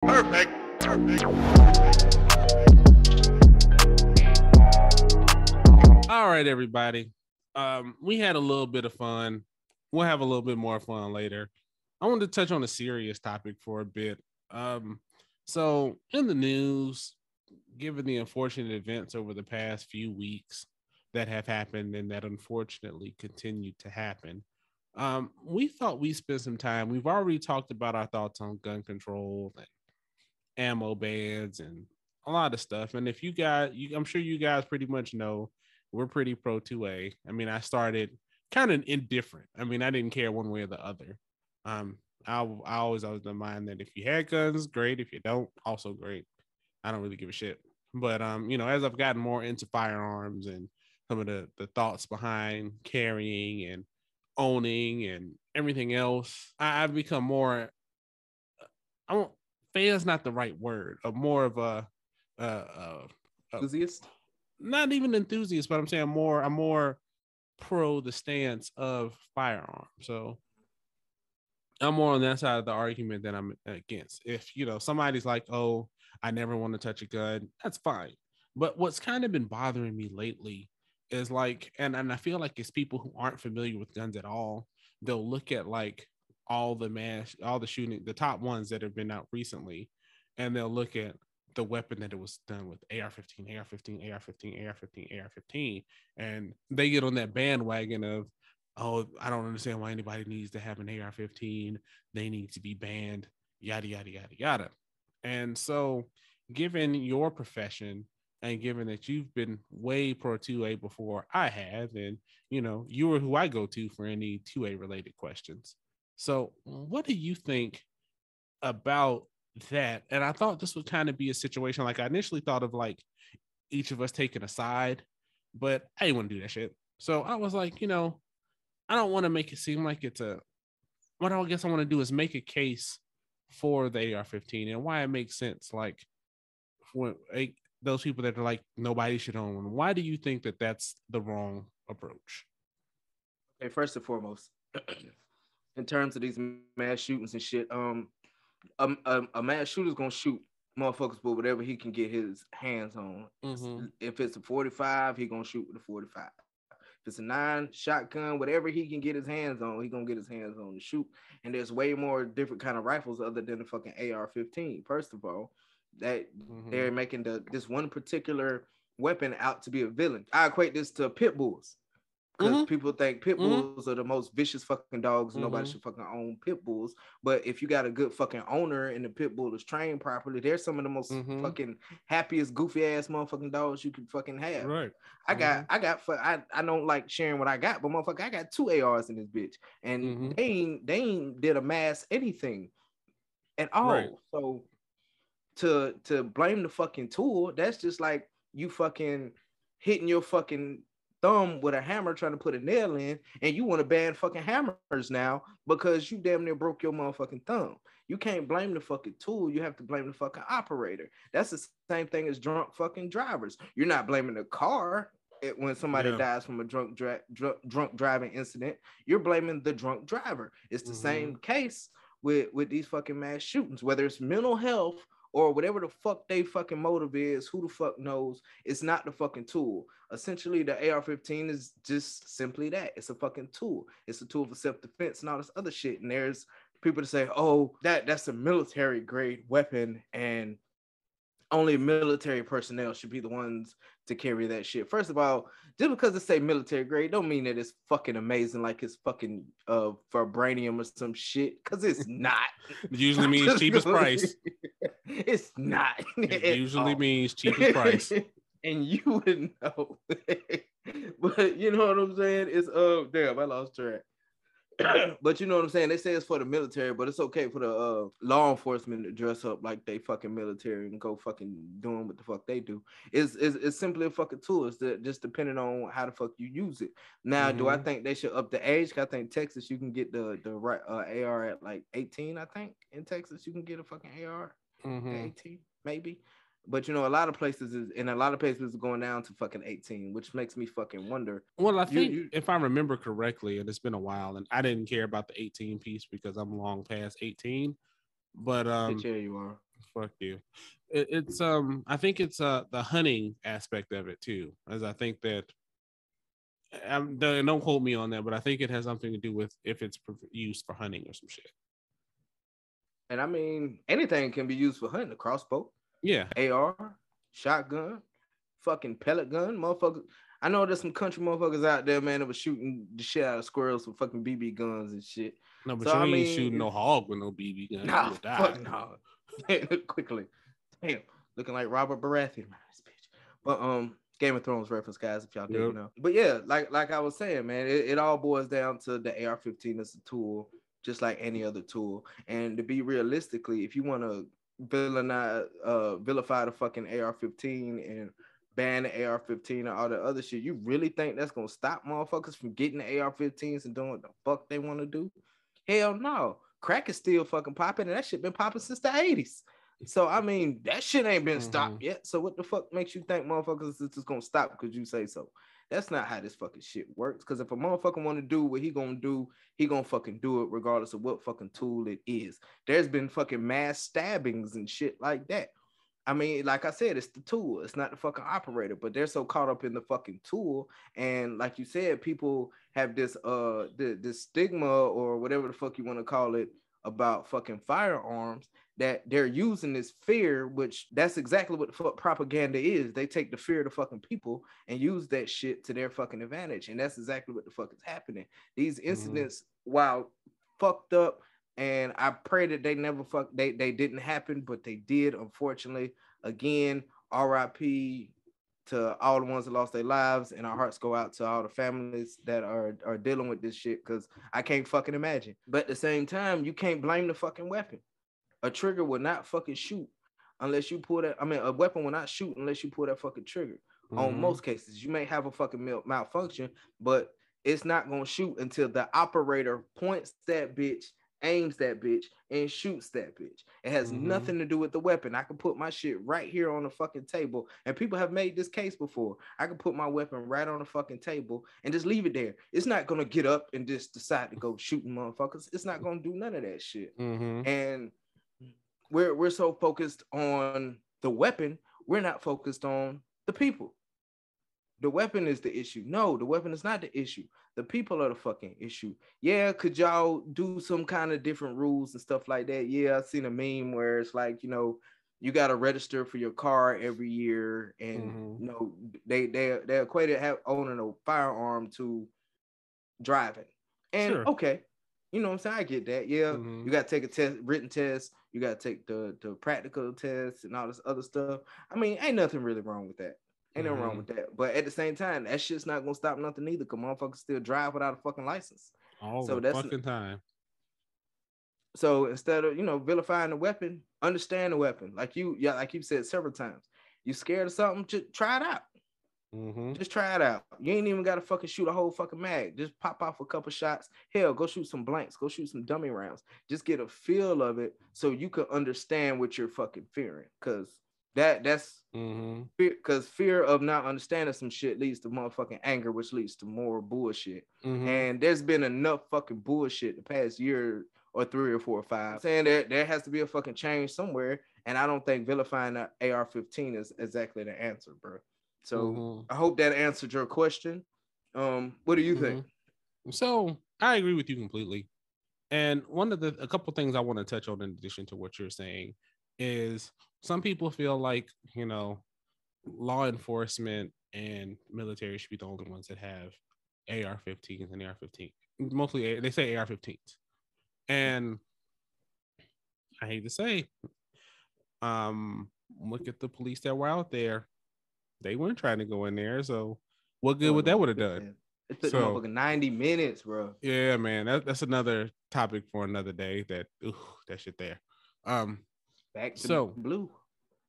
Perfect. All right, everybody. We had a little bit of fun. We'll have a little bit more fun later. I wanted to touch on a serious topic for a bit. So in the news, given the unfortunate events over the past few weeks that have happened and that unfortunately continue to happen, we thought we'd spend some time. We've already talked about our thoughts on gun control and ammo bans and a lot of stuff. And if you guys, I'm sure you guys pretty much know we're pretty pro 2A. I mean, I started kind of indifferent. I mean, I didn't care one way or the other. I always of the mind that if you had guns, great. If you don't, also great. I don't really give a shit. But as I've gotten more into firearms and some of the thoughts behind carrying and owning and everything else, I've become more. I won't. Fan is not the right word. More of a enthusiast. Not even enthusiast, but I'm saying I'm more pro the stance of firearms. So I'm more on that side of the argument than I'm against. If somebody's like, "Oh, I never want to touch a gun," that's fine. But what's kind of been bothering me lately is like, and I feel like it's people who aren't familiar with guns at all. They'll look at like all the shooting, the top ones that have been out recently, and they'll look at the weapon that it was done with AR-15, AR-15, AR-15, AR-15, AR-15, and they get on that bandwagon of, oh, I don't understand why anybody needs to have an AR-15. They need to be banned, yada, yada, yada, yada. And so given your profession and given that you've been way pro 2A before I have, and, you were who I go to for any 2A related questions. So what do you think about that? And I thought this would kind of be a situation like I initially thought of like each of us taking a side, but I didn't want to do that shit. So I was like, I don't want to make it seem like it's what I guess I want to do is make a case for the AR-15 and why it makes sense. Like when those people that are like, nobody should own, why do you think that that's the wrong approach? Okay, first and foremost, in terms of these mass shootings and shit, a mass shooter's gonna shoot motherfuckers with whatever he can get his hands on. Mm-hmm. If it's a 45, he gonna shoot with a 45. If it's a 9 shotgun, whatever he can get his hands on, he gonna get his hands on to shoot. And there's way more different kind of rifles other than the fucking AR-15. First of all, that they're making this one particular weapon out to be a villain. I equate this to pit bulls. Because people think pit bulls are the most vicious fucking dogs. Nobody should fucking own pit bulls. But if you got a good fucking owner and the pit bull is trained properly, they're some of the most fucking happiest, goofy ass motherfucking dogs you could fucking have. Right. I don't like sharing what I got, but motherfucker, I got 2 ARs in this bitch, and they ain't did a mass anything at all. Right. So to blame the fucking tool, that's just like you fucking hitting your fucking thumb with a hammer trying to put a nail in, and you want to ban fucking hammers now because you damn near broke your motherfucking thumb. You can't blame the fucking tool. You have to blame the fucking operator. That's the same thing as drunk fucking drivers. You're not blaming the car when somebody dies from a drunk driving incident. You're blaming the drunk driver. It's the same case with these fucking mass shootings, whether it's mental health or whatever the fuck they fucking motive is, who the fuck knows? It's not the fucking tool. Essentially, the AR-15 is just simply that. It's a fucking tool. It's a tool for self-defense and all this other shit. And there's people to say, oh, that's a military grade weapon and only military personnel should be the ones to carry that shit. First of all, just because it say military grade don't mean that it's fucking amazing like it's fucking vibranium or some shit, because it's not. It usually means cheapest price. It's not. It usually means cheapest price. And you wouldn't know. But you know what I'm saying? It's damn, I lost track. But you know what I'm saying? They say it's for the military, but it's okay for the law enforcement to dress up like they fucking military and go fucking doing what the fuck they do. It's simply a fucking tool. It's just depending on how the fuck you use it. Now, do I think they should up the age? I think Texas, you can get the right AR at like 18. I think in Texas you can get a fucking AR at 18, maybe. But you know, a lot of places is going down to fucking 18, which makes me fucking wonder. Well, I think if I remember correctly, and it's been a while, and I didn't care about the 18 piece because I'm long past 18. But yeah, you are. Fuck you. It's I think it's the hunting aspect of it too, as I think that don't quote me on that, but I think it has something to do with if it's used for hunting or some shit. And I mean, anything can be used for hunting. A crossbow, yeah, AR, shotgun, fucking pellet gun, motherfucker. I know there's some country motherfuckers out there, man, that was shooting the shit out of squirrels with fucking BB guns and shit. No, but so, you ain't shooting no hog with no BB gun. Nah, fuck no. Quickly. Damn, looking like Robert Baratheon, man, this bitch. But Game of Thrones reference, guys, if y'all didn't know. But yeah, like I was saying, man, it all boils down to the AR-15 as a tool, just like any other tool. And to be realistically, if you want to vilify the fucking AR-15 and ban the AR-15 and all the other shit, you really think that's gonna stop motherfuckers from getting the AR-15s and doing what the fuck they want to do? Hell no. Crack is still fucking popping, and that shit been popping since the 80s. So I mean, that shit ain't been stopped yet. So what the fuck makes you think motherfuckers is just gonna stop because you say so? That's not how this fucking shit works. Because if a motherfucker want to do what he gonna do, he gonna fucking do it regardless of what fucking tool it is. There's been fucking mass stabbings and shit like that. I mean, like I said, it's the tool. It's not the fucking operator, but they're so caught up in the fucking tool. And like you said, people have this this stigma or whatever the fuck you want to call it about fucking firearms, that they're using this fear, which that's exactly what the fuck propaganda is. They take the fear of the fucking people and use that shit to their fucking advantage. And that's exactly what the fuck is happening. These incidents, while fucked up, and I pray that they never they didn't happen, but they did, unfortunately. Again, RIP to all the ones that lost their lives, and our hearts go out to all the families that are dealing with this shit, because I can't fucking imagine. But at the same time, you can't blame the fucking weapon. A trigger will not fucking shoot unless you pull that. I mean, a weapon will not shoot unless you pull that fucking trigger. On most cases, you may have a fucking malfunction, but it's not gonna shoot until the operator points that bitch, aims that bitch, and shoots that bitch. It has nothing to do with the weapon. I can put my shit right here on the fucking table, and people have made this case before. I can put my weapon right on the fucking table and just leave it there. It's not gonna get up and just decide to go shooting motherfuckers. It's not gonna do none of that shit. And we're so focused on the weapon, we're not focused on the people. The weapon is the issue. No, the weapon is not the issue. The people are the fucking issue. Yeah, could y'all do some kind of different rules and stuff like that? Yeah, I've seen a meme where it's like, you know, you got to register for your car every year, and you know, they equated owning a firearm to driving. And okay, you know what I'm saying? I get that. Yeah, you got to take a test, written test. You got to take the practical test and all this other stuff. I mean, ain't nothing really wrong with that. Ain't nothing wrong with that. But at the same time, that shit's not gonna stop nothing either, because motherfuckers still drive without a fucking license. All so the fucking time. So instead of, you know, vilifying the weapon, understand the weapon. Like you said several times. You scared of something, just try it out. Just try it out. You ain't even gotta fucking shoot a whole fucking mag. Just pop off a couple shots. Hell, go shoot some blanks. Go shoot some dummy rounds. Just get a feel of it so you can understand what you're fucking fearing. Because that's because fear of not understanding some shit leads to motherfucking anger, which leads to more bullshit. And there's been enough fucking bullshit the past year or 3 or 4 or 5 I'm saying that there has to be a fucking change somewhere. And I don't think vilifying the AR-15 is exactly the answer, bro. So I hope that answered your question. What do you think? So I agree with you completely. And a couple things I want to touch on in addition to what you're saying is some people feel like, you know, law enforcement and military should be the only ones that have AR-15s and AR-15. Mostly they say AR-15s. And I hate to say, look at the police that were out there. They weren't trying to go in there. So what good would that would have done? It took motherfucking 90 minutes, bro. Yeah, man. That's another topic for another day. That shit there. Back to blue.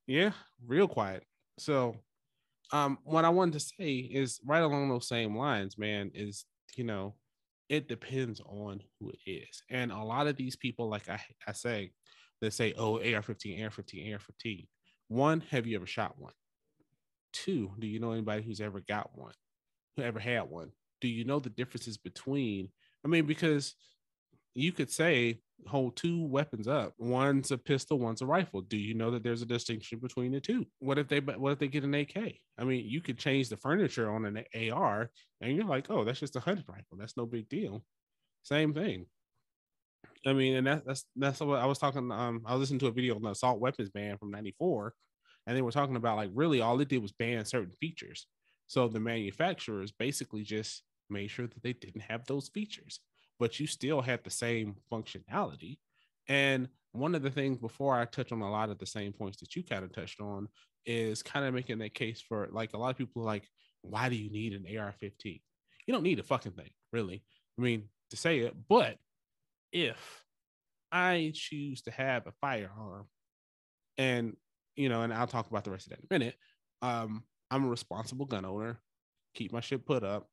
Yeah, real quiet. So what I wanted to say is right along those same lines, man, is, you know, it depends on who it is. And a lot of these people, like I say, they say, oh, AR-15, AR-15, AR-15. One, have you ever shot one? Two, do you know anybody who's ever got one, who ever had one? Do you know the differences between, I mean, because you could say hold two weapons up. One's a pistol, one's a rifle. Do you know that there's a distinction between the two? What if they get an AK? I mean, you could change the furniture on an AR and you're like, oh, that's just a hunting rifle. That's no big deal. Same thing. I mean, and that's what I was talking. I was listening to a video on the assault weapons ban from '94, and they were talking about like really all it did was ban certain features. So the manufacturers basically just made sure that they didn't have those features, but you still had the same functionality. And one of the things before I touch on a lot of the same points that you kind of touched on is kind of making that case for like a lot of people are like, why do you need an AR-15? You don't need a fucking thing, really. I mean, to say it, but if I choose to have a firearm and, and I'll talk about the rest of that in a minute, I'm a responsible gun owner, keep my shit put up.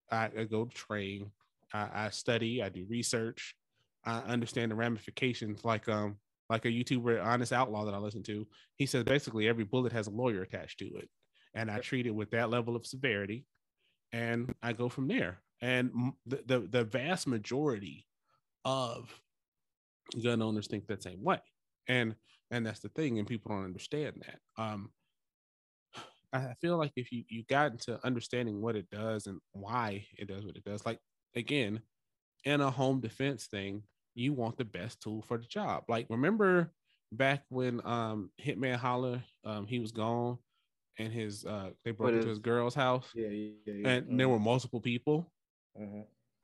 I go to train, I study, I do research, I understand the ramifications like a YouTuber, Honest Outlaw that I listen to. He says basically every bullet has a lawyer attached to it. And I treat it with that level of severity and I go from there. And the vast majority of gun owners think that same way, and that's the thing, and people don't understand that. I feel like if you got into understanding what it does and why it does what it does, like again, in a home defense thing, you want the best tool for the job. Like remember back when Hitman Holler, he was gone and his they broke into his girl's house, and there were multiple people.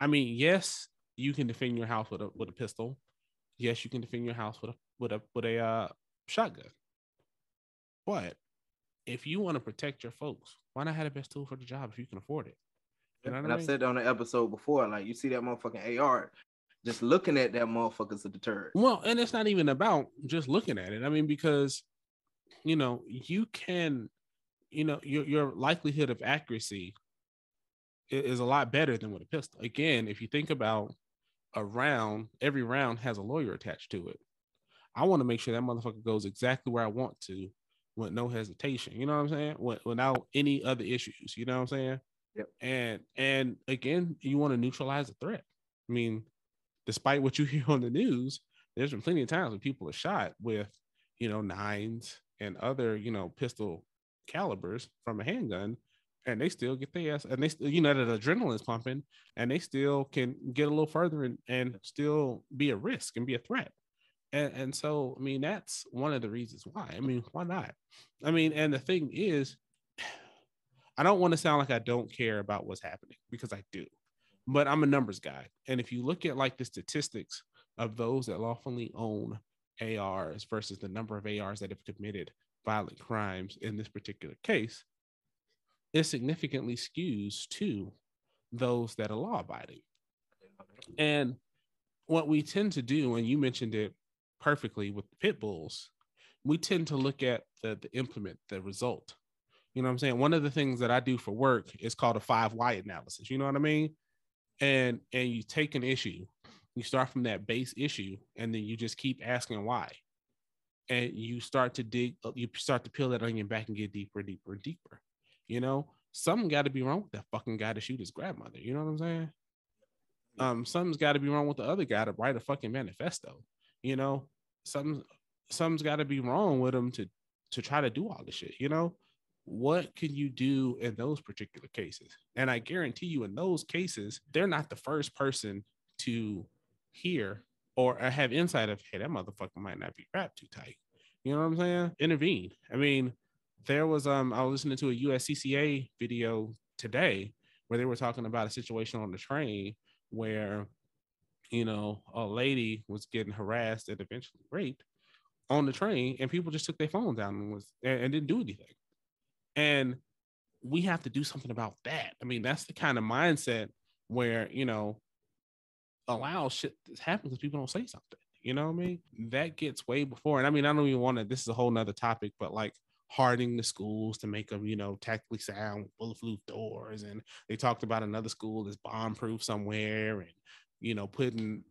I mean, yes, you can defend your house with a pistol. Yes, you can defend your house with a shotgun. But if you want to protect your folks, why not have the best tool for the job if you can afford it? You know and I've said on the episode before, like you see that motherfucking AR, just looking at that motherfucker's a deterrent. Well, and it's not even about just looking at it. I mean, because you can, your likelihood of accuracy is a lot better than with a pistol. Again, if you think about a round, every round has a lawyer attached to it. I want to make sure that motherfucker goes exactly where I want to with no hesitation. You know what I'm saying? Without any other issues. You know what I'm saying? Yep. And again, you want to neutralize the threat. I mean, despite what you hear on the news, there's been plenty of times when people are shot with, nines and other, pistol calibers from a handgun, and they still get their ass, and they still, that adrenaline is pumping, and they still can get a little further and still be a risk and be a threat. And so, I mean, that's one of the reasons why. I mean, why not? I mean, and the thing is, I don't want to sound like I don't care about what's happening, because I do, but I'm a numbers guy. And if you look at like the statistics of those that lawfully own ARs versus the number of ARs that have committed violent crimes in this particular case, it significantly skews to those that are law abiding. And what we tend to do, and you mentioned it perfectly with the pit bulls, we tend to look at the implement, the result. You know what I'm saying? One of the things that I do for work is called a 5 why analysis. You know what I mean? And you take an issue, you start from that base issue, and then you just keep asking why. And you start to peel that onion back and get deeper and deeper and deeper. Something got to be wrong with that fucking guy to shoot his grandmother. You know what I'm saying? Something's got to be wrong with the other guy to write a fucking manifesto. Something's got to be wrong with him to try to do all this shit. What can you do in those particular cases? And I guarantee you, in those cases, they're not the first person to hear or have insight of, hey, that motherfucker might not be wrapped too tight. You know what I'm saying? Intervene. I mean, there was I was listening to a USCCA video today where they were talking about a situation on the train where, a lady was getting harassed and eventually raped on the train, and people just took their phones down and didn't do anything. And we have to do something about that. I mean, that's the kind of mindset where, allow shit to happen because people don't say something. You know what I mean? That gets way before. And I mean, I don't even want to, this is a whole nother topic, but like hardening the schools to make them, tactically sound, bulletproof doors. And they talked about another school that's bomb-proof somewhere, and, putting,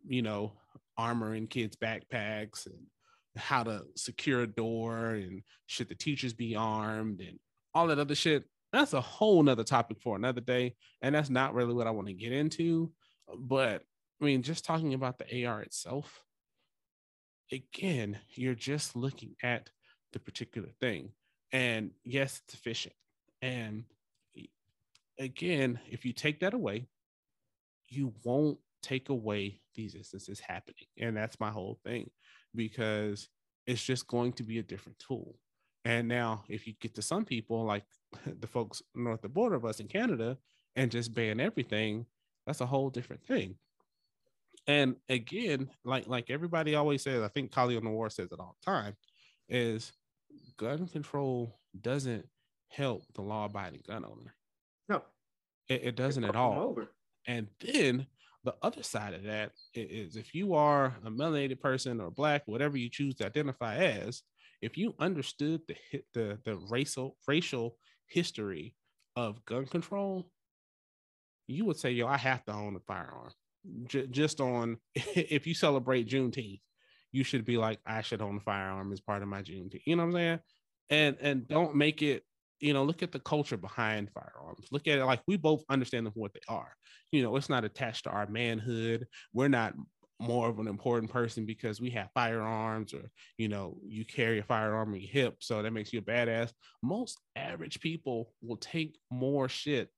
armor in kids' backpacks, and how to secure a door, and should the teachers be armed, and all that other shit. That's a whole nother topic for another day. And that's not really what I want to get into. But I mean, just talking about the AR itself, again, you're just looking at the particular thing. And yes, it's efficient. And again, if you take that away, you won't take away these instances happening. And that's my whole thing, because it's just going to be a different tool. And now, if you get to some people like the folks north of the border of us in Canada and just ban everything, that's a whole different thing. And again, like everybody always says, I think Kali on the War says it all the time, is gun control doesn't help the law-abiding gun owner. No, it doesn't at all. Over. And then the other side of that is, if you are a melanated person or Black, whatever you choose to identify as, if you understood the racial history of gun control, you would say, yo, I have to own a firearm. Just on, if you celebrate Juneteenth, you should be like, I should own a firearm as part of my Juneteenth. You know what I'm saying? And don't make it, look at the culture behind firearms. Look at it like we both understand them for what they are. It's not attached to our manhood. We're not more of an important person because we have firearms, or, you carry a firearm on your hip, so that makes you a badass. Most average people will take more shit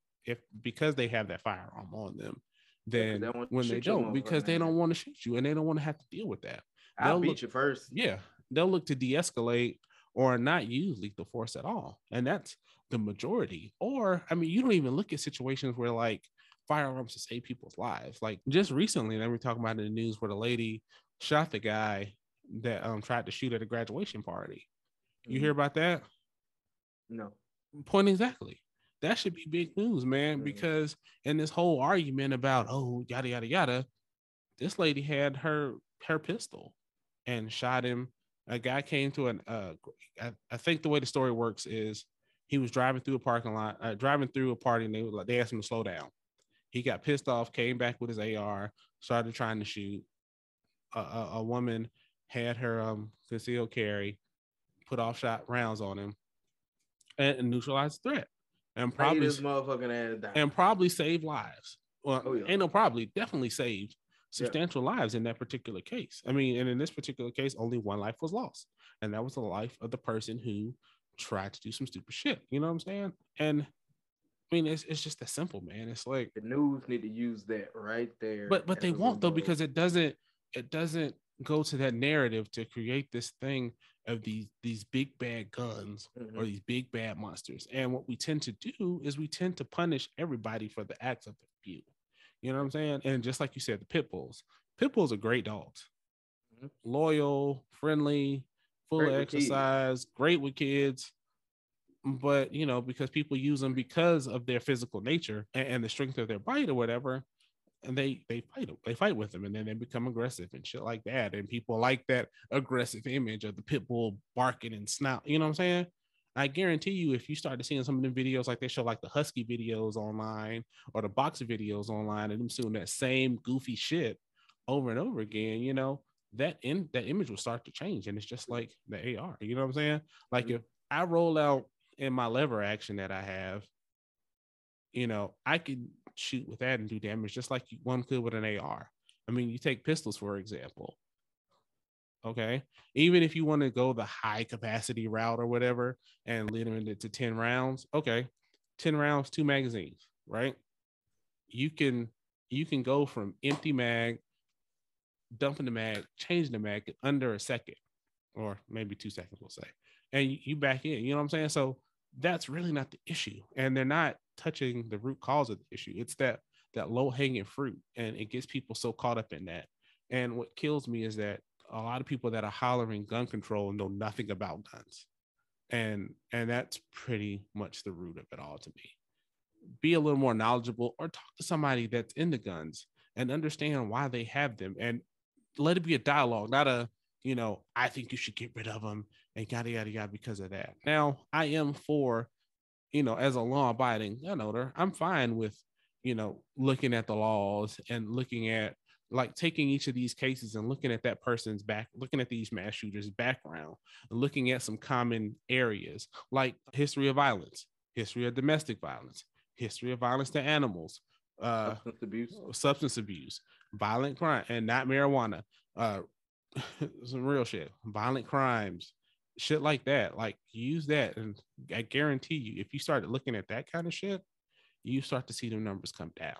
because they have that firearm on them than when they don't, because they don't want to shoot you and they don't want to have to deal with that. I'll beat you first. Yeah. They'll look to de-escalate or not use lethal force at all. And that's the majority. Or, I mean, you don't even look at situations where like firearms to save people's lives. Like just recently, we were talking about in the news where the lady shot the guy that tried to shoot at a graduation party. You hear about that? No. Point exactly. That should be big news, man, because in this whole argument about, oh, yada, yada, yada, this lady had her pistol and shot him. A guy came to I think the way the story works is he was driving through a parking lot, driving through a party, and they asked him to slow down. He got pissed off, came back with his AR, started trying to shoot. A woman had her concealed carry, put off shot rounds on him, and neutralized the threat. And probably this motherfucking ass down. And probably saved lives. Well, ain't no probably, definitely saved substantial lives in that particular case. I mean, and in this particular case, only one life was lost, and that was the life of the person who tried to do some stupid shit. You know what I'm saying? And I mean, it's just that simple, man. It's like the news need to use that right there. But they won't though, because it doesn't go to that narrative to create this thing of these big bad guns or these big bad monsters. And what we tend to do is we tend to punish everybody for the acts of the few. You know what I'm saying? And just like you said, the pit bulls are great dogs. Loyal, friendly, full of exercise, great with kids. But, because people use them because of their physical nature and the strength of their bite or whatever, and they fight with them, and then they become aggressive and shit like that. And people like that aggressive image of the pit bull barking and snout. You know what I'm saying? I guarantee you, if you start to seeing some of them videos, like they show like the husky videos online or the boxer videos online, and them doing that same goofy shit over and over again, that image will start to change. And it's just like the AR. You know what I'm saying? Like if I roll out in my lever action that I have, I could shoot with that and do damage just like one could with an AR. I mean, you take pistols, for example. Okay. Even if you want to go the high capacity route or whatever and limit it to 10 rounds. Okay. 10 rounds, 2 magazines, right? You can go from empty mag, dumping the mag, changing the mag in under a second, or maybe 2 seconds, we'll say. And you back in, you know what I'm saying? So that's really not the issue. And they're not touching the root cause of the issue. It's that low hanging fruit. And it gets people so caught up in that. And what kills me is that a lot of people that are hollering gun control know nothing about guns. And that's pretty much the root of it all to me. Be a little more knowledgeable, or talk to somebody that's into guns and understand why they have them, and let it be a dialogue, not a, I think you should get rid of them and yada, yada, yada because of that. Now, I am for, as a law-abiding gun owner, I'm fine with, looking at the laws and looking at, like, taking each of these cases and looking at that person's back, looking at these mass shooters' background, and looking at some common areas like history of violence, history of domestic violence, history of violence to animals, substance abuse, violent crime, and not marijuana. Uh, some real shit, violent crimes, shit like that. Like use that, and I guarantee you, if you started looking at that kind of shit, you start to see the numbers come down.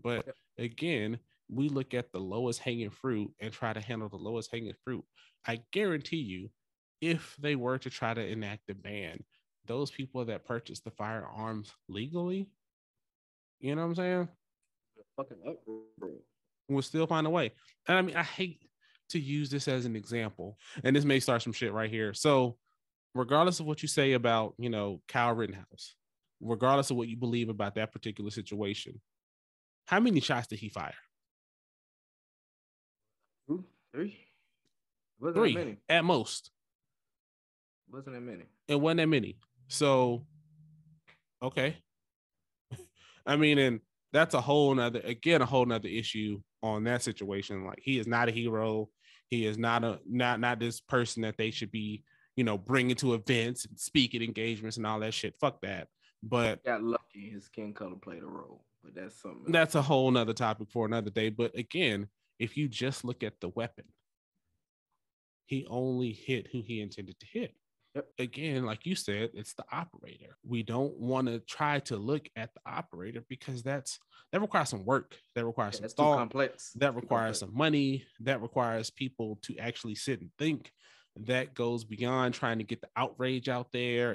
But again, we look at the lowest hanging fruit and try to handle the lowest hanging fruit. I guarantee you, if they were to try to enact a ban, those people that purchase the firearms legally, you know what I'm saying? Fucking up, bro. We'll still find a way. And I mean, I hate to use this as an example, and this may start some shit right here. So, regardless of what you say about, Kyle Rittenhouse, regardless of what you believe about that particular situation, how many shots did he fire? 2, 3. Wasn't 3 that many? At most. Wasn't that many? It wasn't that many. So, okay. I mean, and that's a whole nother issue on that situation. Like, he is not a hero. He is not not this person that they should be, bringing to events and speaking engagements and all that shit. Fuck that. But got lucky. His skin color played a role, but that's something else. That's a whole nother topic for another day. But again, if you just look at the weapon, he only hit who he intended to hit. Yep. Again, like you said, it's the operator. We don't want to try to look at the operator because that requires some work. That requires some thought. Too complex. That requires some money. That requires people to actually sit and think. That goes beyond trying to get the outrage out there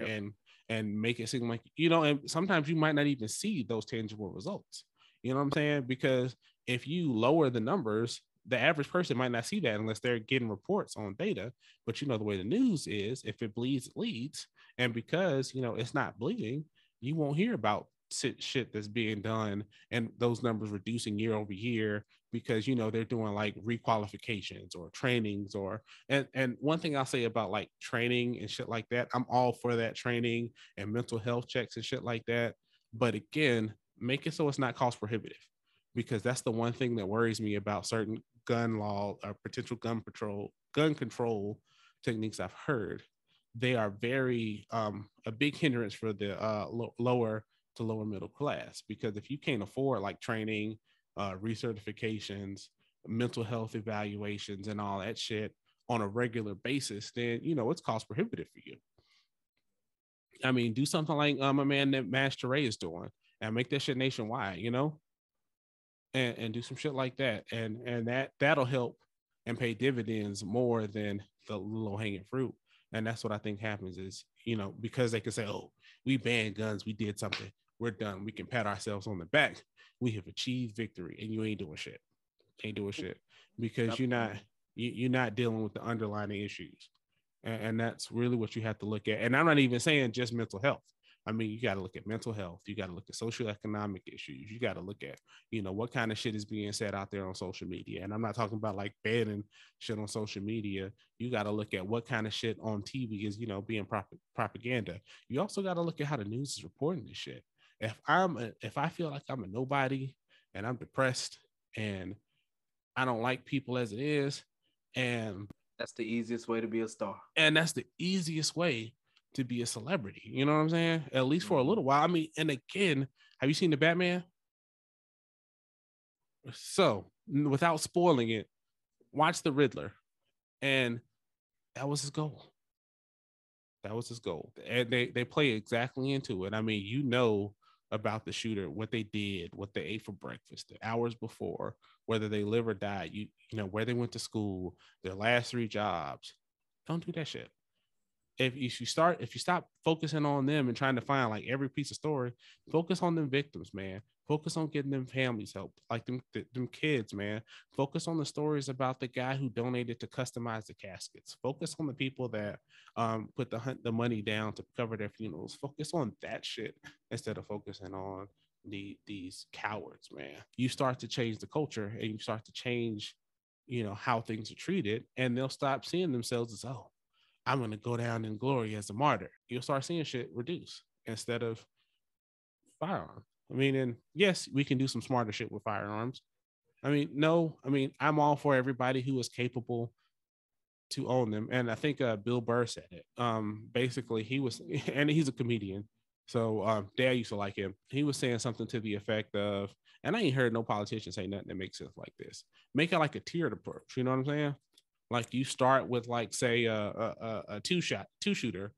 and make it seem like, and sometimes you might not even see those tangible results. You know what I'm saying? Because if you lower the numbers, the average person might not see that unless they're getting reports on data. But the way the news is, if it bleeds, it leads. And because, it's not bleeding, you won't hear about shit that's being done and those numbers reducing year over year because, they're doing like requalifications or trainings and one thing I'll say about like training and shit like that, I'm all for that training and mental health checks and shit like that. But again, make it so it's not cost prohibitive, because that's the one thing that worries me about certain gun law or potential gun control techniques I've heard. They are very a big hindrance for the lower to lower middle class, because if you can't afford like training, recertifications, mental health evaluations, and all that shit on a regular basis, then it's cost prohibitive for you. I mean, do something like a man that Master Ray is doing and make that shit nationwide, and do some shit like that, and that'll help and pay dividends more than the low hanging fruit. And that's what I think happens is, because they can say, oh, we banned guns, we did something, we're done, we can pat ourselves on the back, we have achieved victory, and you ain't doing shit because you're not dealing with the underlying issues. And that's really what you have to look at. And I'm not even saying just mental health. I mean, you got to look at mental health. You got to look at socioeconomic issues. You got to look at, what kind of shit is being said out there on social media. And I'm not talking about like banning shit on social media. You got to look at what kind of shit on TV is, being propaganda. You also got to look at how the news is reporting this shit. If I feel like I'm a nobody and I'm depressed and I don't like people as it is, and that's the easiest way to be a star. And that's the easiest way to be a celebrity. You know what I'm saying? At least for a little while. I mean, and again, have you seen the Batman? So, without spoiling it, watch the Riddler. And that was his goal. And they play exactly into it. I mean, about the shooter, what they did, what they ate for breakfast, the hours before, whether they live or die, where they went to school, their last 3 jobs. Don't do that shit. If you stop focusing on them and trying to find like every piece of story, focus on them victims, man. Focus on getting them families help, like them kids, man. Focus on the stories about the guy who donated to customize the caskets. Focus on the people that put the money down to cover their funerals. Focus on that shit instead of focusing on these cowards, man. You start to change the culture and you start to change, how things are treated, and they'll stop seeing themselves as, oh, I'm going to go down in glory as a martyr. You'll start seeing shit reduce instead of firearms. I mean, and yes, we can do some smarter shit with firearms. I'm all for everybody who is capable to own them. And I think Bill Burr said it. Basically, he was, and he's a comedian. So Dad used to like him. He was saying something to the effect of, and I ain't heard no politician say nothing that makes sense like this. Make it like a tiered approach. You know what I'm saying? Like you start with like say a two shooter,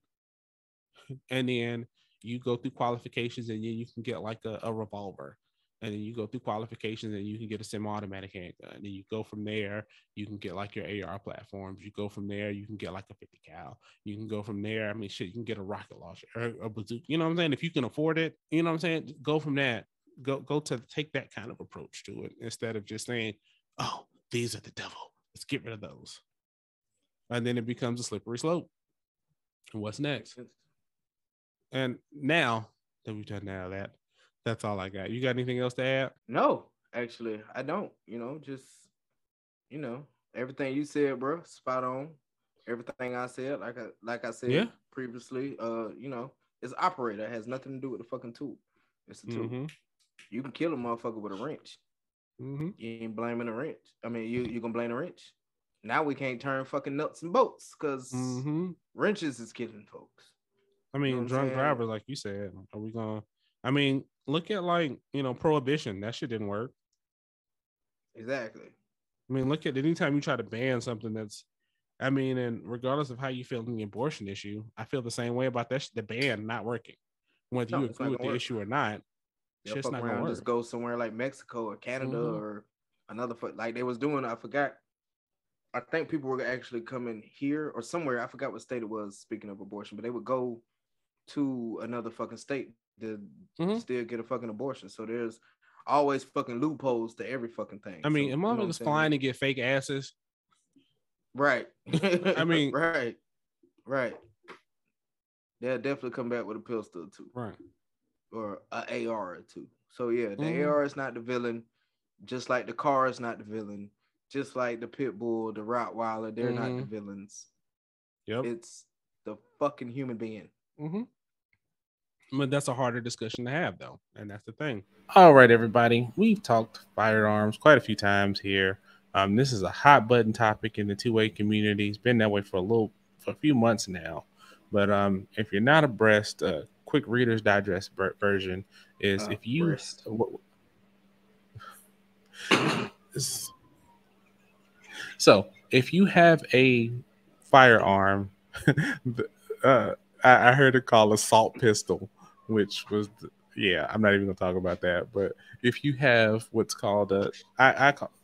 and then you go through qualifications, and then you can get like a revolver, and then you go through qualifications, and you can get a semi-automatic handgun. And then you go from there, you can get like your AR platforms. You go from there, you can get like a 50 cal. You can go from there. I mean, shit, you can get a rocket launcher or a bazooka. You know what I'm saying? If you can afford it, you know what I'm saying? Go from that. Go to take that kind of approach to it instead of just saying, "Oh, these are the devil. Let's get rid of those." And then it becomes a slippery slope. And what's next? And now that we've done now that, that's all I got. You got anything else to add? No, actually, I don't. Just everything you said, bro, spot on. Everything I said, like I said previously, it's an operator. It has nothing to do with the fucking tool. It's a tool. Mm-hmm. You can kill a motherfucker with a wrench. Mm-hmm. You ain't blaming the wrench. I mean, you can blame the wrench. Now we can't turn fucking nuts and bolts because wrenches is killing folks. I mean, drunk drivers, like you said. Are we gonna? I mean, look at like prohibition. That shit didn't work. Exactly. I mean, look at anytime you try to ban something that's. I mean, and regardless of how you feel in the abortion issue, I feel the same way about that. The ban not working, whether you agree with the issue or not. Shit's not gonna work. Just go somewhere like Mexico or Canada or another like they was doing. I forgot. I think people were actually coming here or somewhere. I forgot what state it was. Speaking of abortion, but they would go to another fucking state to still get a fucking abortion. So there's always fucking loopholes to every fucking thing. I mean, and motherfuckers flying to get fake asses. Right. I mean, right. They'll definitely come back with a pistol too. Right. Or an AR or two. So yeah, the AR is not the villain, just like the car is not the villain, just like the pit bull, the Rottweiler, they're not the villains. Yep. It's the fucking human being. But that's a harder discussion to have, though, and that's the thing. All right, everybody, we've talked firearms quite a few times here. This is a hot button topic in the two-way community. It's been that way for a few months now. But if you're not abreast, quick Reader's Digest version is if you. So if you have a firearm, I heard it called assault pistol, which was I'm not even gonna talk about that. But if you have what's called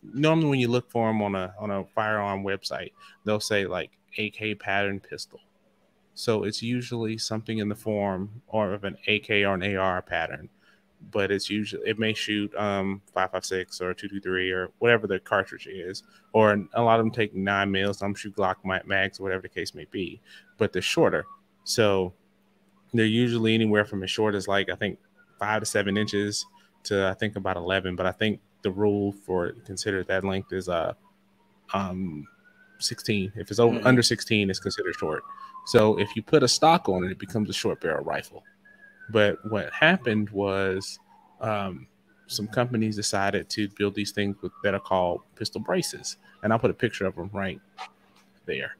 normally when you look for them on a firearm website, they'll say like AK pattern pistol. So it's usually something in the form or of an AK or an AR pattern, but it may shoot 5.56 or 2.23 or whatever the cartridge is, or a lot of them take 9 mils, some shoot Glock mags, whatever the case may be, but they're shorter. So they're usually anywhere from as short as like I think 5 to 7 inches to I think about 11. But I think the rule for considered that length is 16. If it's under 16, it's considered short. So if you put a stock on it, it becomes a short barrel rifle. But what happened was some companies decided to build these things that are called pistol braces, and I'll put a picture of them right there.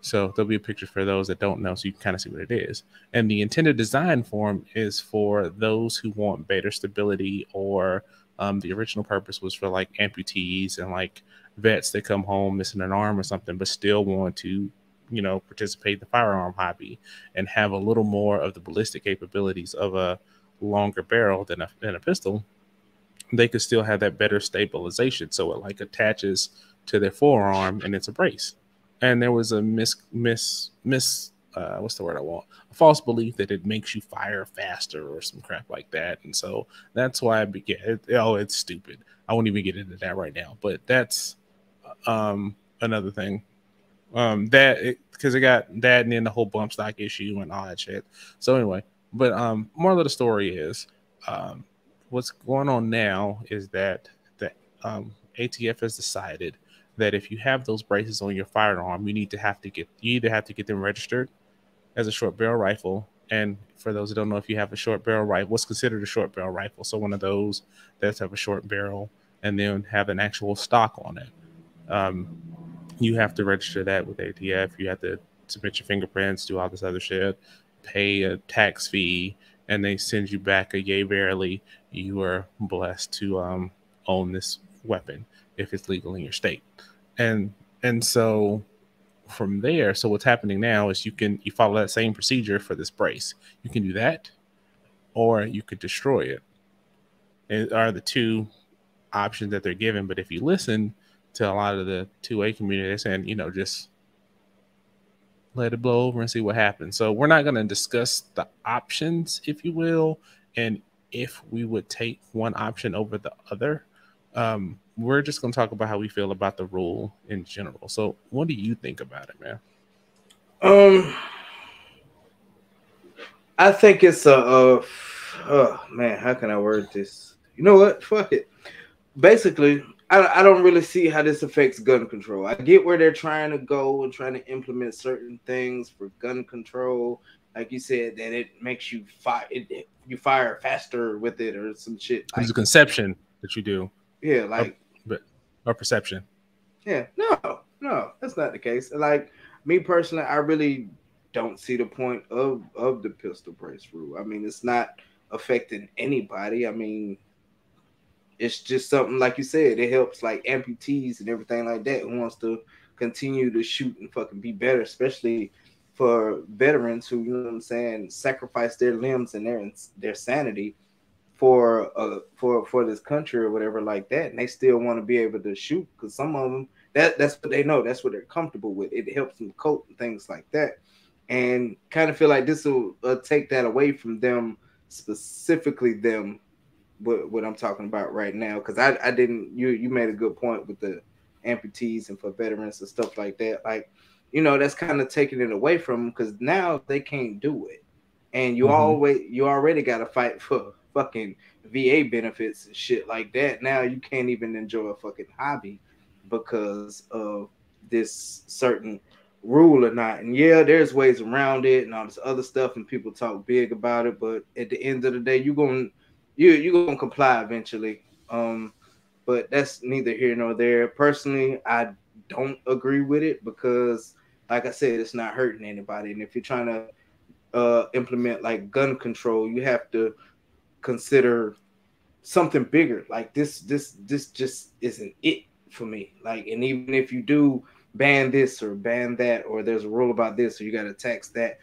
So there'll be a picture for those that don't know, so you can kind of see what it is. And the intended design form is for those who want better stability, or the original purpose was for like amputees and like vets that come home missing an arm or something, but still want to, participate in the firearm hobby and have a little more of the ballistic capabilities of a longer barrel than a pistol. They could still have that better stabilization, so it like attaches to their forearm and it's a brace. And there was a what's the word I want? A false belief that it makes you fire faster or some crap like that. And so that's why I began. It's stupid. I won't even get into that right now. But that's another thing. Because it got that and then the whole bump stock issue and all that shit. So anyway, but moral of the story is what's going on now is that the ATF has decided that if you have those braces on your firearm, you either have to get them registered as a short barrel rifle. And for those who don't know, if you have a short barrel rifle, what's considered a short barrel rifle? So one of those that have a short barrel and then have an actual stock on it. You have to register that with ATF. You have to submit your fingerprints, do all this other shit, pay a tax fee, and they send you back a yay verily, you are blessed to own this weapon if it's legal in your state. And so from there, so what's happening now is you follow that same procedure for this brace. You can do that, or you could destroy it. It are the two options that they're given. But if you listen to a lot of the 2A community, they're saying, just let it blow over and see what happens. So we're not going to discuss the options, if you will, and if we would take one option over the other. We're just going to talk about how we feel about the rule in general. So what do you think about it, man? I think it's oh man, how can I word this? You know what? Fuck it. Basically, I don't really see how this affects gun control. I get where they're trying to go and trying to implement certain things for gun control. Like you said, that it makes you fire faster with it or some shit. It's a conception that you do. Yeah, like or perception. Yeah, no, that's not the case. Like me personally, I really don't see the point of the pistol brace rule. I mean, it's not affecting anybody. I mean, it's just something like you said. It helps like amputees and everything like that who wants to continue to shoot and fucking be better, especially for veterans who, you know what I'm saying, sacrifice their limbs and their sanity for this country or whatever like that, and they still want to be able to shoot because some of them that's what they know, that's what they're comfortable with. It helps them cope and things like that, and kind of feel like this will take that away from them, specifically them. What I'm talking about right now, because I didn't. You made a good point with the amputees and for veterans and stuff like that. Like, that's kind of taking it away from them because now they can't do it, and you already got to fight for fucking VA benefits and shit like that. Now you can't even enjoy a fucking hobby because of this certain rule or not. And yeah, there's ways around it and all this other stuff, and people talk big about it. But at the end of the day, you're gonna comply eventually. But that's neither here nor there. Personally, I don't agree with it because, like I said, it's not hurting anybody. And if you're trying to implement like gun control, you have to consider something bigger. Like this just isn't it for me. Like, and even if you do ban this or ban that, or there's a rule about this, or you got to tax that,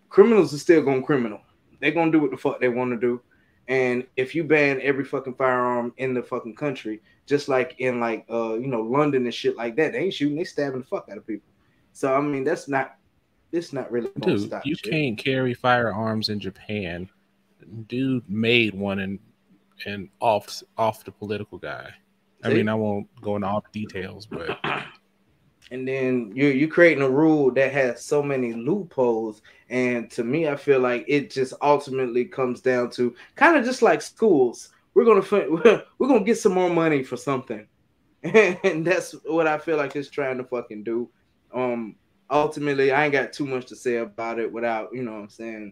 criminals are still going criminal. They're gonna do what the fuck they want to do. And if you ban every fucking firearm in the fucking country, just like in like London and shit like that, they ain't shooting, they stabbing the fuck out of people. So I mean, it's not really gonna stop. You can't carry firearms in Japan. Dude made one and off the political guy. I mean, I won't go into all the details, but and then you creating a rule that has so many loopholes, and to me, I feel like it just ultimately comes down to kind of just like schools. We're gonna get some more money for something, and that's what I feel like it's trying to fucking do. Ultimately, I ain't got too much to say about it without, what I'm saying,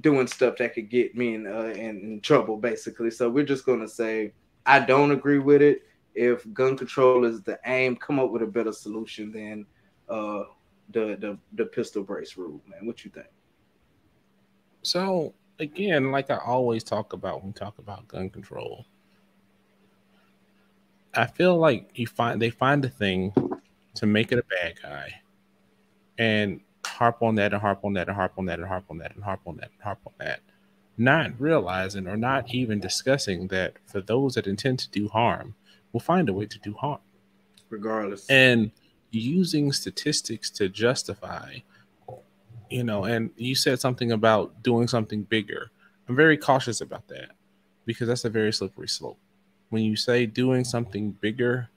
doing stuff that could get me in trouble, basically. So we're just gonna say I don't agree with it. If gun control is the aim, come up with a better solution than the pistol brace rule, man. What you think? So again, like I always talk about when we talk about gun control, I feel like they find a thing to make it a bad guy and harp on that and harp on that and harp on that and harp on that and harp on that and harp on that, not realizing or not even discussing that for those that intend to do harm, will find a way to do harm regardless. And using statistics to justify, and you said something about doing something bigger. I'm very cautious about that because that's a very slippery slope. When you say doing something bigger,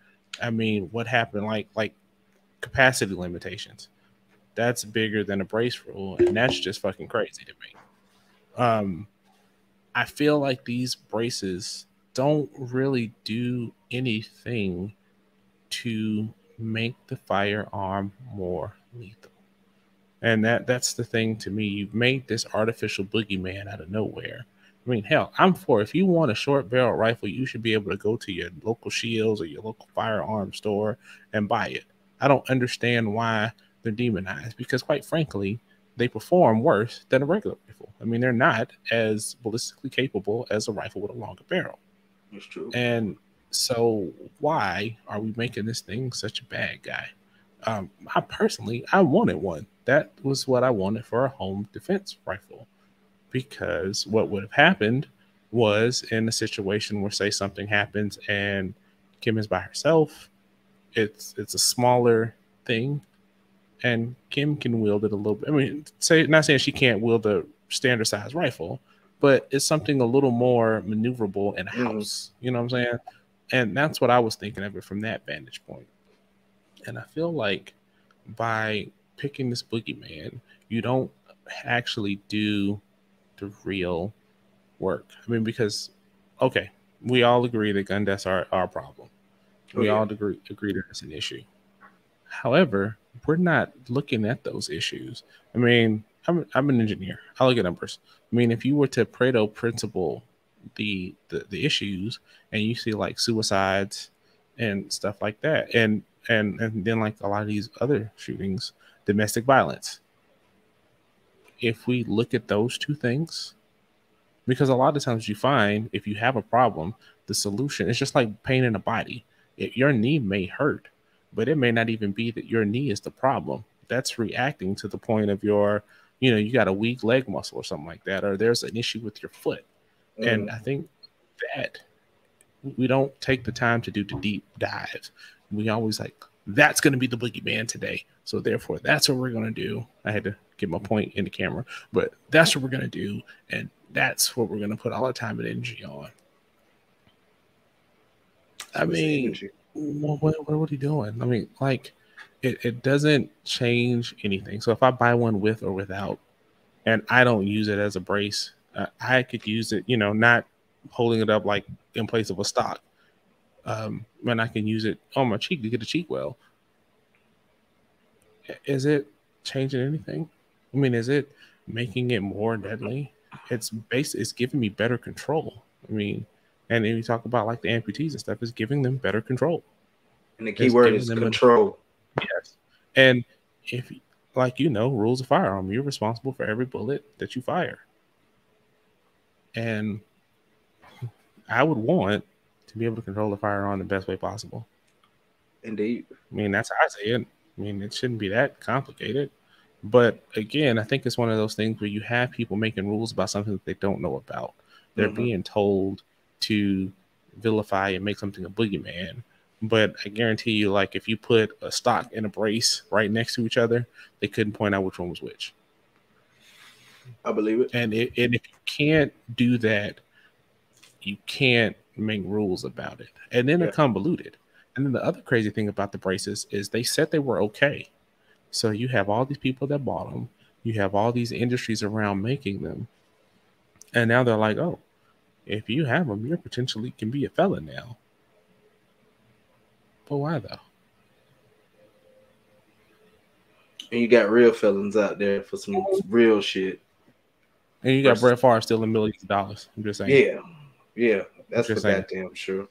I mean, what happened? Like capacity limitations. That's bigger than a brace rule, and that's just fucking crazy to me. I feel like these braces don't really do anything to make the firearm more lethal. And that's the thing to me. You've made this artificial boogeyman out of nowhere. I mean, hell, I'm for if you want a short barrel rifle, you should be able to go to your local Shields or your local firearm store and buy it. I don't understand why they're demonized because, quite frankly, they perform worse than a regular rifle. I mean, they're not as ballistically capable as a rifle with a longer barrel. That's true. And so why are we making this thing such a bad guy? I wanted one. That was what I wanted for a home defense rifle, because what would have happened was, in a situation where, say, something happens and Kim is by herself, it's a smaller thing, and Kim can wield it a little bit. I mean, not saying she can't wield a standard size rifle, but it's something a little more maneuverable in a house. You know what I'm saying? And that's what I was thinking of it from that vantage point. And I feel like by picking this boogeyman, you don't actually do the real work. I mean, because, okay, we all agree that gun deaths are a problem. We all agree that it's an issue. However, we're not looking at those issues. I mean, I'm an engineer. I look at numbers. I mean, if you were to Pareto principle the issues, and you see like suicides and stuff like that, and then like a lot of these other shootings, domestic violence. If we look at those two things, because a lot of times you find if you have a problem, the solution is just like pain in a body. Your knee may hurt, but it may not even be that your knee is the problem. That's reacting to the point of your, you got a weak leg muscle or something like that, or there's an issue with your foot. And I think that we don't take the time to do the deep dive. We always like, that's going to be the boogeyman today, so therefore that's what we're going to do. I had to get my point in the camera, but that's what we're going to do, and that's what we're going to put all our time and energy on. I mean, what are you doing? I mean, like, it doesn't change anything. So if I buy one with or without, and I don't use it as a brace, I could use it, not holding it up like in place of a stock. And I can use it on my cheek to get a cheek well. Is it changing anything? I mean, is it making it more deadly? It's giving me better control. I mean, and if you talk about like the amputees and stuff, it's giving them better control. And the key word is control. Yes. And if, like, rules of firearm, you're responsible for every bullet that you fire. And I would want to be able to control the firearm the best way possible. Indeed. I mean, that's how I say it. I mean, it shouldn't be that complicated. But again, I think it's one of those things where you have people making rules about something that they don't know about. They're being told to vilify and make something a boogeyman. But I guarantee you, like, if you put a stock and a brace right next to each other, they couldn't point out which one was which. I believe it. And if you can't do that, you can't make rules about it. And then they're convoluted. And then the other crazy thing about the braces is they said they were okay. So you have all these people that bought them. You have all these industries around making them. And now they're like, oh, if you have them, you potentially can be a felon now. But why though? And you got real felons out there for some real shit. And you got Brett Favre stealing millions of dollars. I'm just saying. Yeah. That's for goddamn sure.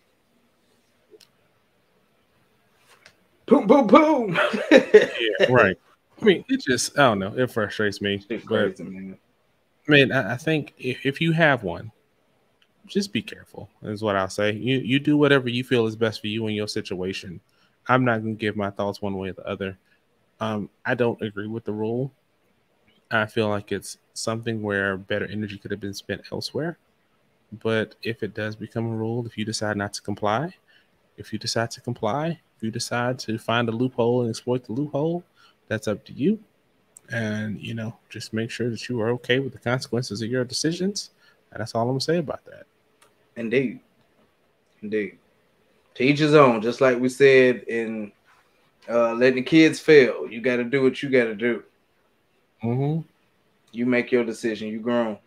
Boom, boom, boom. Yeah, right. I mean, it just, I don't know. It frustrates me. It's crazy, man. I mean, I think if you have one, just be careful, is what I'll say. You do whatever you feel is best for you in your situation. I'm not going to give my thoughts one way or the other. I don't agree with the rule. I feel like it's something where better energy could have been spent elsewhere. But if it does become a rule, if you decide not to comply, if you decide to find a loophole and exploit the loophole, that's up to you. And, just make sure that you are okay with the consequences of your decisions. And that's all I'm going to say about that. Indeed. To each his own, just like we said in letting the kids fail. You got to do what you got to do. Mm-hmm. You make your decision. You grown.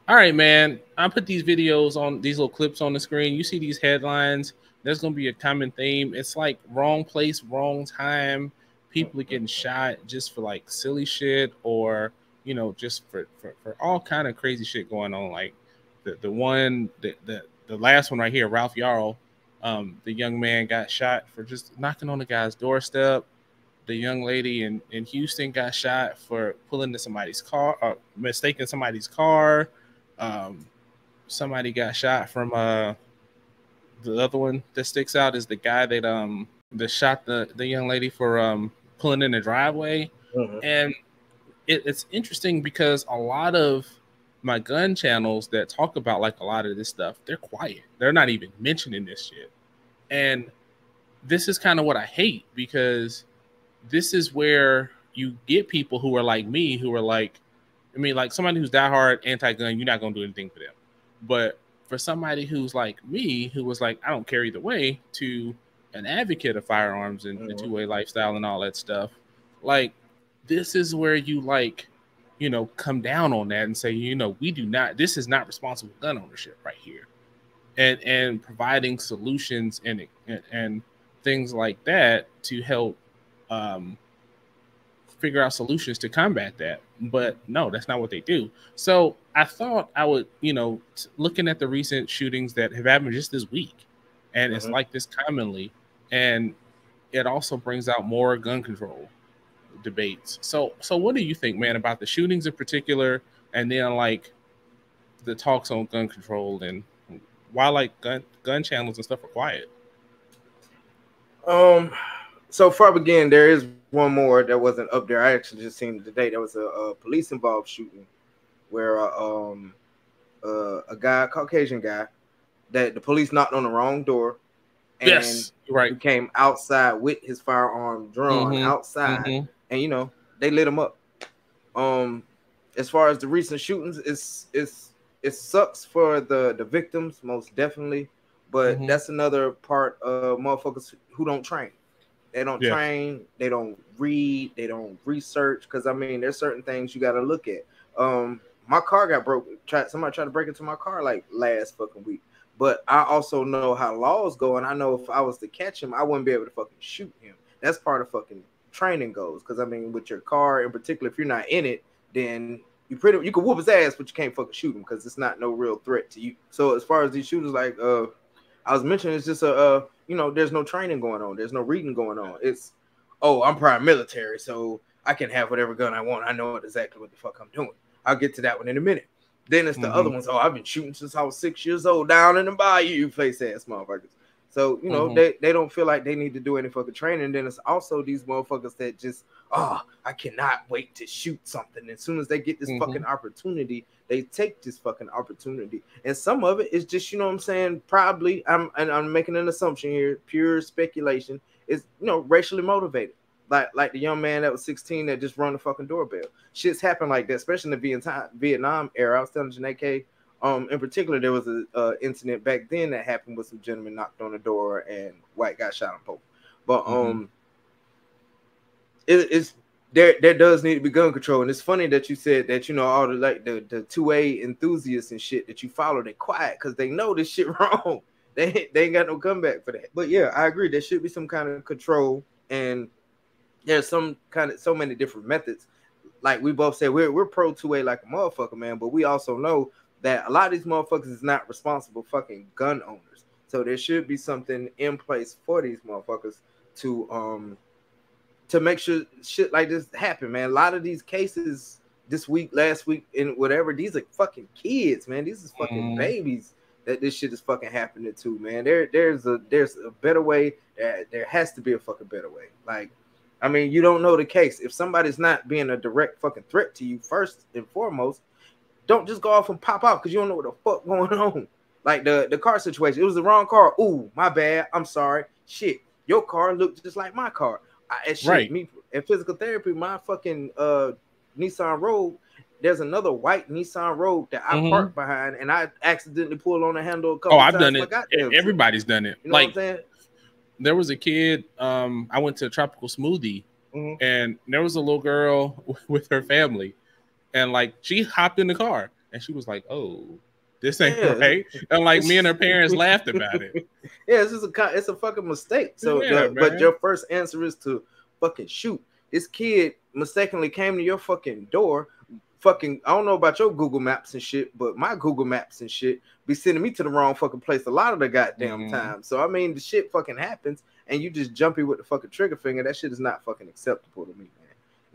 All right, man. I put these videos on these little clips on the screen. You see these headlines. There's going to be a common theme. It's like wrong place, wrong time. People are getting shot just for like silly shit, or, just for all kind of crazy shit going on. Like the last one right here, Ralph Yarl, the young man got shot for just knocking on the guy's doorstep. the young lady in Houston got shot for pulling into somebody's car, or mistaking somebody's car. Somebody got shot from the other one that sticks out is the guy that shot the young lady for pulling in the driveway. Mm-hmm. And it's interesting because a lot of my gun channels that talk about like a lot of this stuff, they're quiet. They're not even mentioning this shit. And this is kind of what I hate, because this is where you get people who are like me, who are like, I mean, like somebody who's diehard anti-gun, you're not going to do anything for them. But for somebody who's like me, who was like, I don't care either way, to an advocate of firearms and the two-way lifestyle and all that stuff, like, this is where you like, you know, come down on that and say, you know, we do not, this is not responsible gun ownership right here. And providing solutions and things like that to help figure out solutions to combat that. But no, that's not what they do. So I thought I would, you know, looking at the recent shootings that have happened just this week, and it's like this commonly, and it also brings out more gun control debates. So what do you think, man, about the shootings in particular, and then like the talks on gun control, and why like gun channels and stuff are quiet? So far again, there is one more that wasn't up there. I actually just seen it today. There was a police involved shooting where a guy, Caucasian guy, that the police knocked on the wrong door, and he came outside with his firearm drawn outside, and you know they lit him up. As far as the recent shootings, it sucks for the victims, most definitely, but that's another part of motherfuckers who don't train. They don't train, they don't read, they don't research, because I mean there's certain things you got to look at. My car got broke. Somebody tried to break into my car like last fucking week. But I also know how laws go, and I know if I was to catch him, I wouldn't be able to fucking shoot him. That's part of fucking training goes. Because I mean, with your car in particular, if you're not in it, then you can whoop his ass, but you can't fucking shoot him because it's not no real threat to you. So as far as these shooters, like I was mentioning, it's just you know, there's no training going on, there's no reading going on. It's, oh, I'm prime military, so I can have whatever gun I want. I know exactly what the fuck I'm doing. I'll get to that one in a minute. Then it's the other ones. Oh, I've been shooting since I was 6 years old down in the bayou, you face ass motherfuckers. So, you know, they don't feel like they need to do any fucking training. Then it's also these motherfuckers that just, I cannot wait to shoot something. As soon as they get this fucking opportunity, they take this fucking opportunity. And some of it is just, you know what I'm saying, probably, I'm making an assumption here, pure speculation, is, you know, racially motivated. Like the young man that was 16 that just run the fucking doorbell. Shit's happened like that, especially in the Vietnam era. I was telling Janae K, in particular, there was a incident back then that happened with some gentleman knocked on the door and white guy shot him Pope. But it's there does need to be gun control. And it's funny that you said that, you know, all the like the 2A enthusiasts and shit that you follow, they quiet because they know this shit wrong. They ain't got no comeback for that. But yeah, I agree. There should be some kind of control, and there's so many different methods. Like we both said, we're pro 2A like a motherfucker, man. But we also know that a lot of these motherfuckers is not responsible fucking gun owners. So there should be something in place for these motherfuckers to make sure shit like this happen, man. A lot of these cases this week, last week, and whatever, these are fucking kids, man. These is fucking babies that this shit is fucking happening to, man. There's a better way. There has to be a fucking better way. Like, I mean, you don't know the case. If somebody's not being a direct fucking threat to you, first and foremost, don't just go off and pop out because you don't know what the fuck going on. Like the car situation. It was the wrong car. Ooh, my bad. I'm sorry. Shit. Your car looked just like my car. Me in physical therapy, my fucking Nissan Rogue, there's another white Nissan Rogue that I parked behind, and I accidentally pulled on the handle a couple times. I've done it. Everybody's done it. You know what I'm saying? There was a kid, I went to a Tropical Smoothie, and there was a little girl with her family, and like she hopped in the car and she was like, "Oh, this ain't right," and like me and her parents laughed about it. Yeah, it's a fucking mistake. So, but your first answer is to fucking shoot. This kid mistakenly came to your fucking door. Fucking, I don't know about your Google Maps and shit, but my Google Maps and shit be sending me to the wrong fucking place a lot of the goddamn time. So I mean, the shit fucking happens, and you just jumpy with the fucking trigger finger, that shit is not fucking acceptable to me,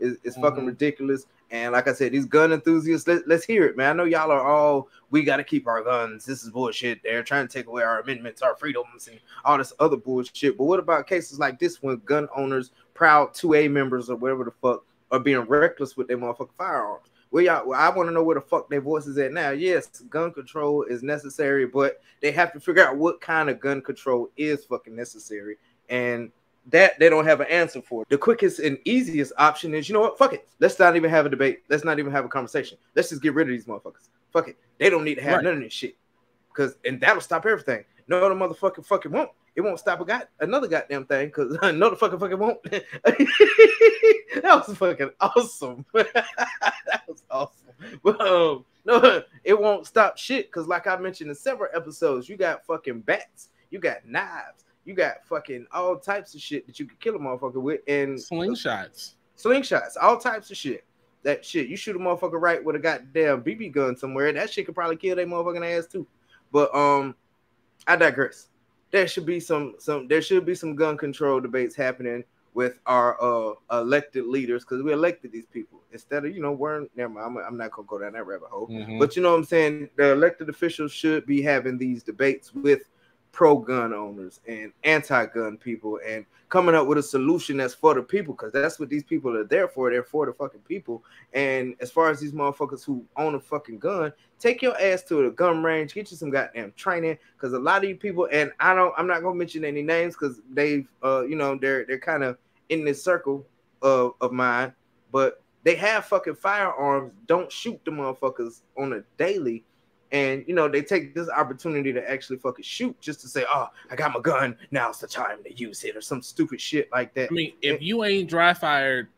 man. It's fucking ridiculous. And like I said, these gun enthusiasts, let's hear it, man. I know y'all are all, we got to keep our guns. This is bullshit. They're trying to take away our amendments, our freedoms, and all this other bullshit. But what about cases like this when gun owners, proud 2A members or whatever the fuck, are being reckless with their motherfucking firearms? Well, I want to know where the fuck their voice is at now. Yes, gun control is necessary, but they have to figure out what kind of gun control is fucking necessary. And that they don't have an answer for. The quickest and easiest option is, you know what? Fuck it. Let's not even have a debate. Let's not even have a conversation. Let's just get rid of these motherfuckers. Fuck it. They don't need to have none of this shit. And that'll stop everything. No, the motherfucking fucking won't. It won't stop another goddamn thing because no, the fucking won't. That was fucking awesome. That was awesome. But, no, it won't stop shit because, like I mentioned in several episodes, you got fucking bats, you got knives, you got fucking all types of shit that you could kill a motherfucker with, and slingshots, all types of shit. That shit, you shoot a motherfucker right with a goddamn BB gun somewhere, that shit could probably kill their motherfucking ass too. But I digress. There should be some gun control debates happening with our elected leaders because we elected these people instead of never mind, I'm not gonna go down that rabbit hole. But you know what I'm saying, the elected officials should be having these debates with pro-gun owners and anti-gun people and coming up with a solution that's for the people, because that's what these people are there for. They're for the fucking people. And as far as these motherfuckers who own a fucking gun, take your ass to the gun range, get you some goddamn training, because a lot of you people, and I'm not gonna mention any names because they've they're kind of in this circle of mine, but they have fucking firearms, don't shoot the motherfuckers on a daily. And they take this opportunity to actually fucking shoot just to say, oh, I got my gun, now's the time to use it, or some stupid shit like that. I mean, if you ain't dry fired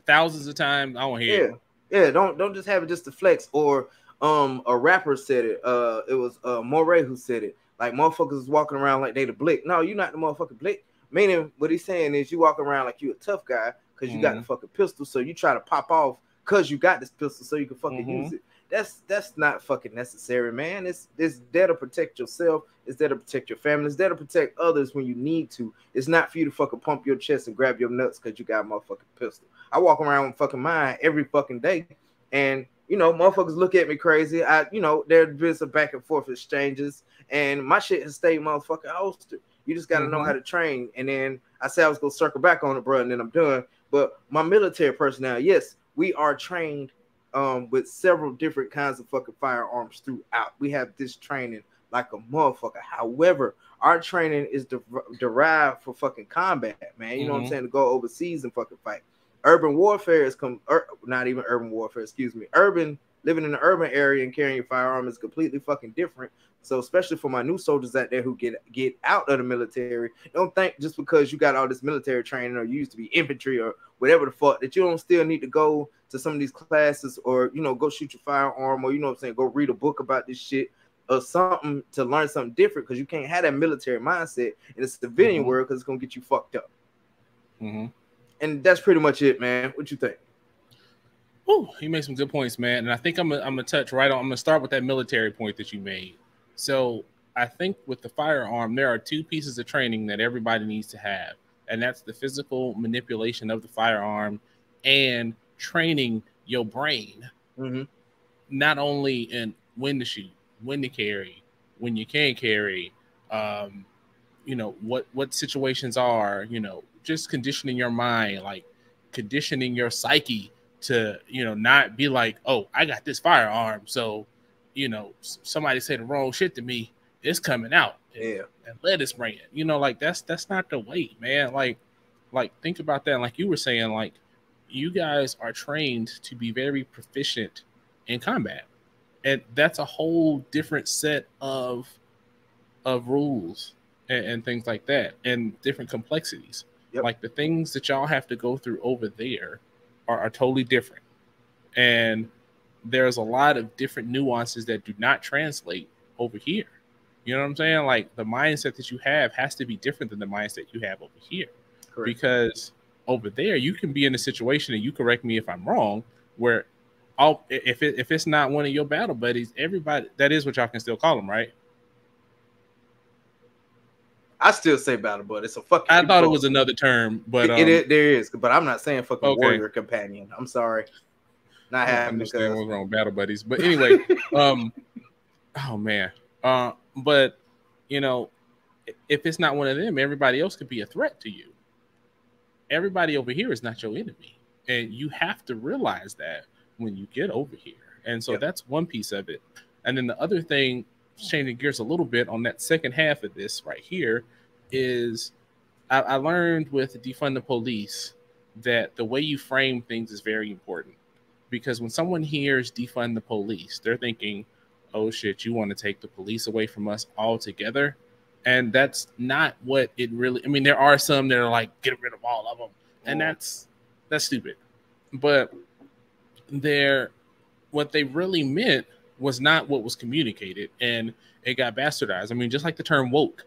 thousands of times, I don't hear it. Yeah, don't just have it just to flex. Or a rapper said it. It was Moray who said it. Like, motherfuckers is walking around like they the Blick. No, you're not the motherfucking Blick. Meaning, what he's saying is you walk around like you a tough guy because you got the fucking pistol, so you try to pop off because you got this pistol so you can fucking use it. That's not fucking necessary, man. It's there to protect yourself. It's there to protect your family. It's there to protect others when you need to. It's not for you to fucking pump your chest and grab your nuts because you got a motherfucking pistol. I walk around with fucking mine every fucking day, and motherfuckers look at me crazy. There's been some back and forth exchanges, and my shit has stayed motherfucking holstered. You just gotta know how to train. And then I said I was gonna circle back on it, bro, and then I'm done. But my military personnel, yes, we are trained with several different kinds of fucking firearms throughout. We have this training like a motherfucker. However, our training is derived for fucking combat, man. You know what I'm saying? To go overseas and fucking fight. Urban warfare is not even urban warfare, excuse me. Living in an urban area and carrying your firearm is completely fucking different. So especially for my new soldiers out there who get out of the military, don't think just because you got all this military training or you used to be infantry or whatever the fuck that you don't still need to go to some of these classes or go shoot your firearm or go read a book about this shit or something to learn something different, because you can't have that military mindset in the civilian world because it's gonna get you fucked up. And that's pretty much it, man. What you think? Oh, you made some good points, man. And I think I'm gonna touch right on. I'm gonna start with that military point that you made. So I think with the firearm, there are two pieces of training that everybody needs to have, and that's the physical manipulation of the firearm and training your brain, not only in when to shoot, when to carry, when you can carry, what situations are, just conditioning your mind, like conditioning your psyche to, not be like, oh, I got this firearm, so, somebody said the wrong shit to me, it's coming out. And let it spray it. That's not the way, man. Like think about that. Like you were saying, like you guys are trained to be very proficient in combat, and that's a whole different set of rules and things like that, and different complexities. Like the things that y'all have to go through over there are totally different, and there's a lot of different nuances that do not translate over here. You know what I'm saying? Like the mindset that you have has to be different than the mindset you have over here. Correct. Because over there you can be in a situation, and you correct me if I'm wrong, where if it's not one of your battle buddies, everybody, that is what y'all can still call them, right? I still say battle bud. It's a fucking. I thought it was another term, but there is. But I'm not saying fucking warrior companion. I'm sorry, not happening. I understand what's wrong with battle buddies, but anyway, oh man, but you know, if it's not one of them, everybody else could be a threat to you. Everybody over here is not your enemy, and you have to realize that when you get over here. And so that's one piece of it. And then the other thing, changing gears a little bit on that second half of this right here, is I learned with defund the police that the way you frame things is very important. Because when someone hears defund the police, they're thinking, oh shit, you want to take the police away from us altogether? And that's not what it really, I mean, there are some that are like, get rid of all of them. And that's stupid. But what they really meant was not what was communicated. And it got bastardized. I mean, just like the term woke.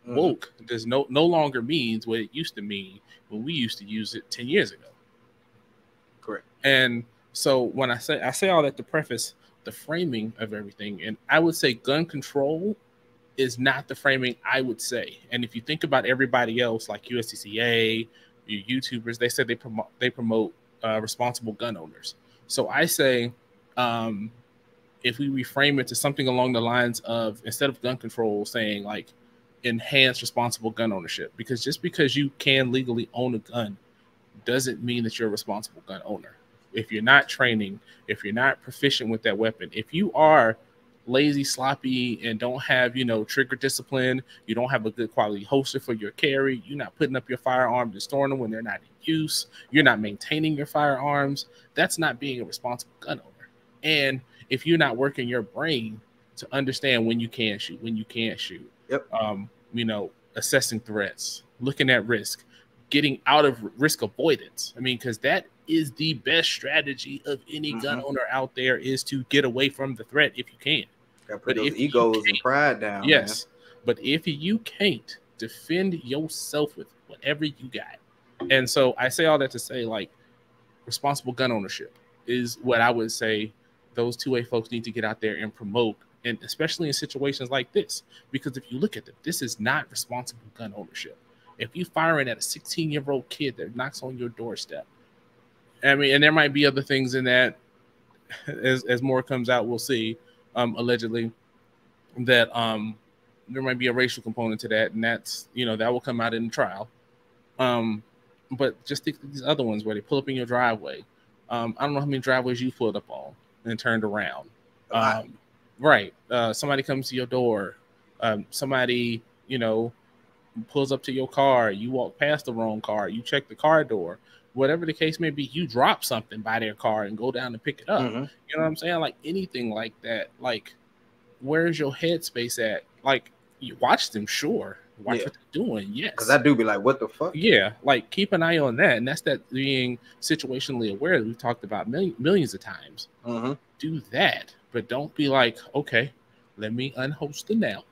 Woke does no longer means what it used to mean when we used to use it 10 years ago. Correct. And so when I say all that to preface the framing of everything, and I would say gun control is not the framing I would say. And if you think about everybody else, like USCCA, your YouTubers, they said they promote responsible gun owners. So I say, if we reframe it to something along the lines of, instead of gun control, saying like enhance responsible gun ownership, because just because you can legally own a gun doesn't mean that you're a responsible gun owner. If you're not training, if you're not proficient with that weapon, if you are lazy, sloppy, and don't have, trigger discipline, you don't have a good quality holster for your carry, you're not putting up your firearms and storing them when they're not in use, you're not maintaining your firearms, that's not being a responsible gun owner. And if you're not working your brain to understand when you can shoot, when you can't shoot, assessing threats, looking at risk, getting out of risk avoidance. I mean, because that is the best strategy of any gun owner out there, is to get away from the threat if you can. Put those egos and pride down. Yes, man. But if you can't defend yourself with whatever you got, and so I say all that to say, like, responsible gun ownership is what I would say those 2A folks need to get out there and promote, and especially in situations like this, because if you look at it, this is not responsible gun ownership. If you firing at a 16-year-old kid that knocks on your doorstep, I mean, and there might be other things in that, as more comes out, we'll see, allegedly, that there might be a racial component to that, and that's, that will come out in the trial. But just think of these other ones where they pull up in your driveway. I don't know how many driveways you pulled up on and turned around. Right. Somebody comes to your door. Somebody, pulls up to your car. You walk past the wrong car. You check the car door. Whatever the case may be, you drop something by their car and go down to pick it up. You know what I'm saying? Like anything like that. Like, where's your headspace at? Like, you watch them, sure. Watch what they're doing, yes. Because I do be like, what the fuck? Yeah, like keep an eye on that. And that's that being situationally aware that we've talked about millions of times. Do that. But don't be like, okay, let me unhost it now.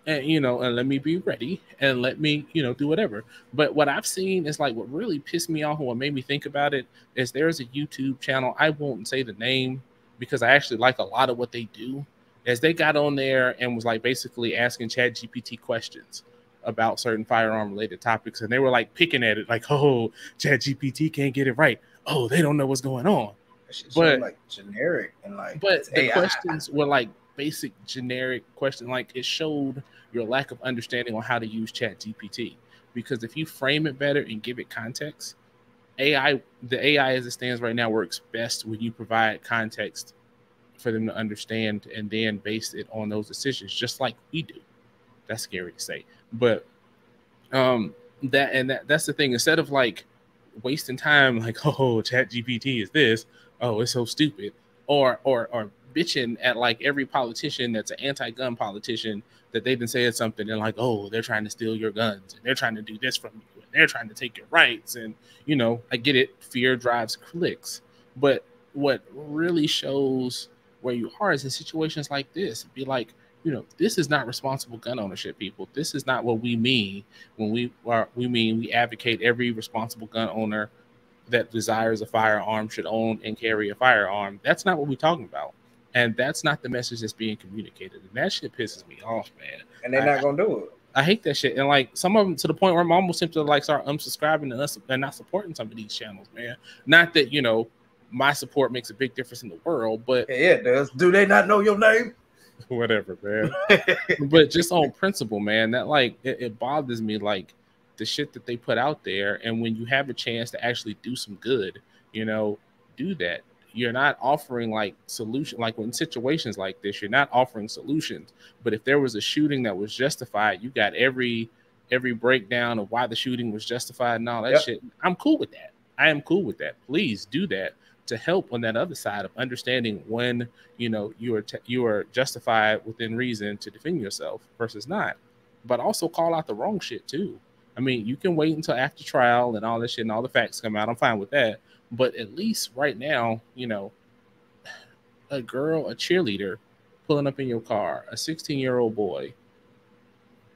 And, and let me be ready and let me, do whatever. But what I've seen is like, what really pissed me off and what made me think about it is there's a YouTube channel. I won't say the name because I actually like a lot of what they do. As they got on there and was like basically asking ChatGPT questions about certain firearm related topics. And they were like picking at it like, oh, ChatGPT can't get it right. Oh, they don't know what's going on. But like generic and like, but the questions were like basic generic question. Like it showed your lack of understanding on how to use ChatGPT, because if you frame it better and give it context, the AI as it stands right now works best when you provide context for them to understand and then base it on those decisions, just like we do. That's scary to say, but that's the thing. Instead of like wasting time, like, oh, ChatGPT is this, oh, it's so stupid, or bitching at like every politician that's an anti-gun politician that they've been saying something and like, oh, they're trying to steal your guns and they're trying to do this from you and they're trying to take your rights. And I get it, fear drives clicks, but what really shows where you are is in situations like this. Be like, this is not responsible gun ownership, people. This is not what we mean when we advocate every responsible gun owner that desires a firearm should own and carry a firearm. That's not what we're talking about. And that's not the message that's being communicated. And that shit pisses me off, man. And they're not going to do it. I hate that shit. And like some of them to the point where I'm almost tempted to like start unsubscribing to us and not supporting some of these channels, man. Not that, you know, my support makes a big difference in the world, but yeah, it does. Do they not know your name? Whatever, man. But just on principle, man, that like it bothers me, like the shit that they put out there. And when you have a chance to actually do some good, you know, do that. You're not offering like solution, like when situations like this, you're not offering solutions. But if there was a shooting that was justified, you got every breakdown of why the shooting was justified and all that shit. I'm cool with that. I am cool with that. Please do that to help on that other side of understanding when, you know, you are justified within reason to defend yourself versus not. But also call out the wrong shit too. I mean, you can wait until after trial and all this shit and all the facts come out. I'm fine with that. But at least right now, you know, a cheerleader pulling up in your car, a 16-year-old boy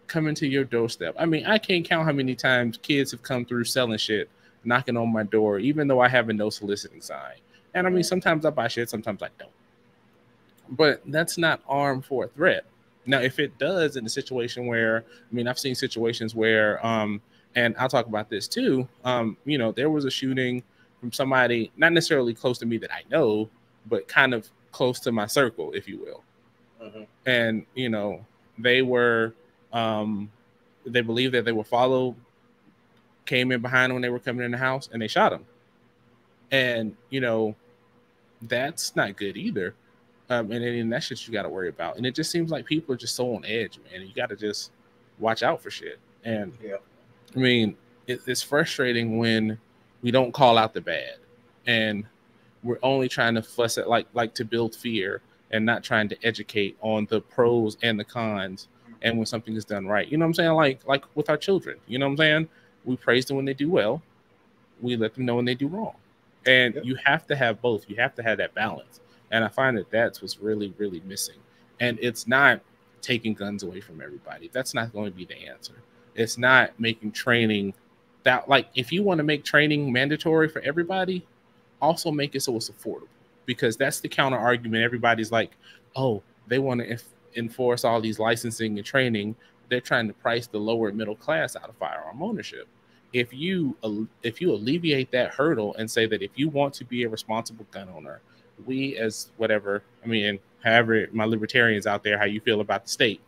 coming to your doorstep. I mean, I can't count how many times kids have come through selling shit, knocking on my door, even though I have a no soliciting sign. And I mean, sometimes I buy shit, sometimes I don't. But that's not armed for a threat. Now, if it does in a situation where, I mean, I've seen situations where, and I'll talk about this too, you know, there was a shooting from somebody, not necessarily close to me that I know, but kind of close to my circle, if you will. Mm-hmm. And, you know, they were, they believed that they were followed, came in behind them when they were coming in the house, and they shot him. And, you know, that's not good either. And then that's shit you got to worry about. And it just seems like people are just so on edge, man. You got to just watch out for shit. And I mean, it's frustrating when we don't call out the bad, and we're only trying to fuss at like to build fear and not trying to educate on the pros and the cons. And when something is done right, you know what I'm saying? Like with our children, you know what I'm saying? We praise them when they do well. We let them know when they do wrong. And you have to have both. You have to have that balance. And I find that that's what's really, really missing. And it's not taking guns away from everybody. That's not going to be the answer. It's not making training that, like, if you want to make training mandatory for everybody, also make it so it's affordable. Because that's the counter argument. Everybody's like, oh, they want to enforce all these licensing and training. They're trying to price the lower middle class out of firearm ownership. If you alleviate that hurdle and say that if you want to be a responsible gun owner, we as whatever, I mean, however, my libertarians out there, how you feel about the state,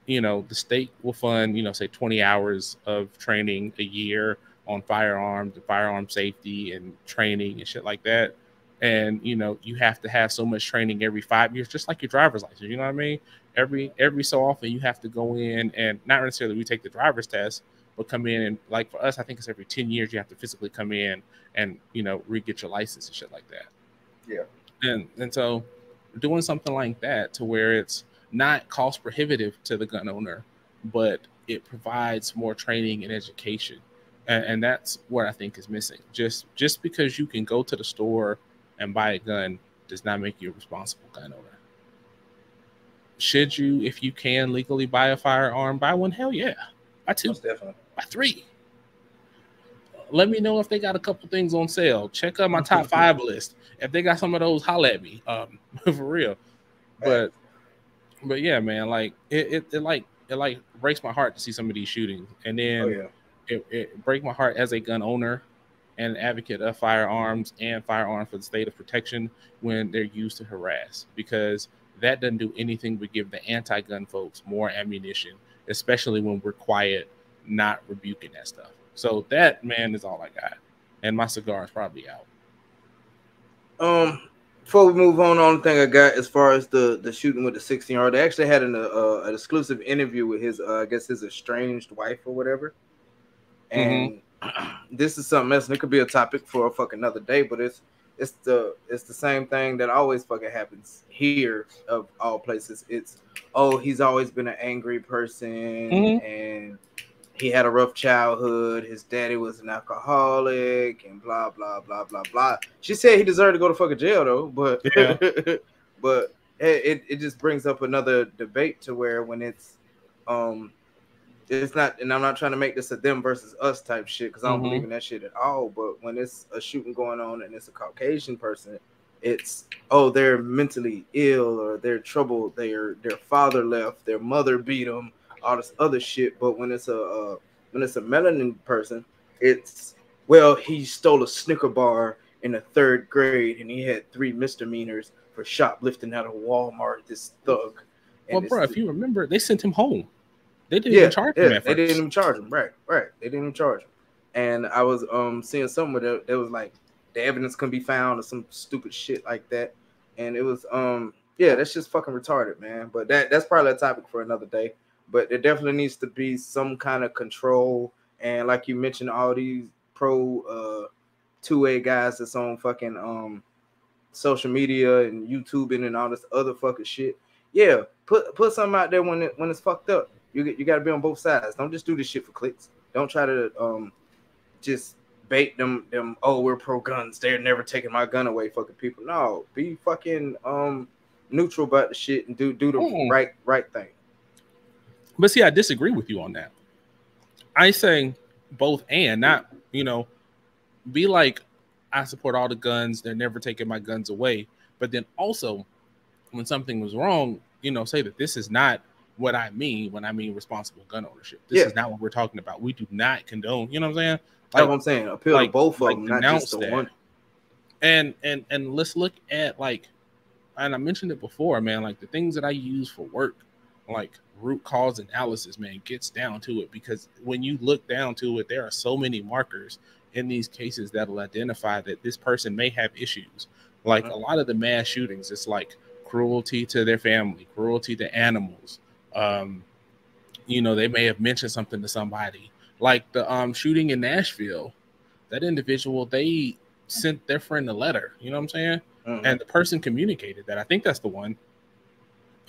you know, the state will fund, you know, say 20 hours of training a year on firearms and firearm safety and training and shit like that. And, you know, you have to have so much training every 5 years, just like your driver's license. You know what I mean? Every so often you have to go in and not necessarily we take the driver's test, but come in and, like, for us, I think it's every 10 years you have to physically come in and, you know, re-get your license and shit like that. Yeah. And so doing something like that to where it's not cost prohibitive to the gun owner, but it provides more training and education. And that's what I think is missing. Just because you can go to the store and buy a gun does not make you a responsible gun owner. Should you, if you can legally buy a firearm, buy one? Hell yeah. Buy two. Most definitely. Buy three. Let me know if they got a couple things on sale. Check out my top 5 list. If they got some of those, holla at me. For real. But yeah, man, like it breaks my heart to see some of these shootings. And then it breaks my heart as a gun owner and advocate of firearms and firearms for the state of protection when they're used to harass, because that doesn't do anything but give the anti-gun folks more ammunition, especially when we're quiet, not rebuking that stuff. So that, man, is all I got. And my cigar is probably out. Before we move on, the only thing I got as far as the shooting with the 16-year-old, they actually had an exclusive interview with his, I guess his estranged wife or whatever. And this is something else, and it could be a topic for a fucking another day, but it's the same thing that always fucking happens here of all places. It's, oh, he's always been an angry person, and he had a rough childhood. His daddy was an alcoholic, and blah blah blah blah blah. She said he deserved to go to fucking jail though, but but it just brings up another debate to where when it's not, and I'm not trying to make this a them versus us type shit because I don't believe in that shit at all. But when it's a shooting going on and it's a Caucasian person, it's, oh, they're mentally ill or they're troubled. Their father left, their mother beat them, all this other shit. But when it's a melanin person, it's, well, he stole a Snicker bar in the 3rd grade and he had 3 misdemeanors for shoplifting out of Walmart. This thug. And well, bro, if you remember, they sent him home. They didn't even charge him at first. They didn't even charge him. Right. They didn't even charge him. And I was seeing somewhere that was like the evidence couldn't be found or some stupid shit like that. And it was that's just fucking retarded, man. But that's probably a topic for another day. But there definitely needs to be some kind of control. And like you mentioned, all these pro 2A guys that's on fucking social media and YouTubing and all this other fucking shit. Yeah, put something out there when it's fucked up. You got to be on both sides. Don't just do this shit for clicks. Don't try to just bait them. Oh, we're pro guns. They're never taking my gun away. Fucking people. No, be fucking neutral about the shit and do the right thing. But see, I disagree with you on that. I saying both and not, be like, I support all the guns. They're never taking my guns away. But then also, when something was wrong, say that this is not what I mean when I mean responsible gun ownership. This is not what we're talking about. We do not condone. You know what I'm saying? That's what I'm saying. Appeal to both of them, not just the one. And let's look at and I mentioned it before, man. Like the things that I use for work, like root cause analysis, man, gets down to it, because when you look down to it, there are so many markers in these cases that'll identify that this person may have issues. Like a lot of the mass shootings, it's like cruelty to their family, cruelty to animals. They may have mentioned something to somebody. Like the shooting in Nashville, that individual, they sent their friend a letter, you know what I'm saying? And the person communicated that. I think that's the one.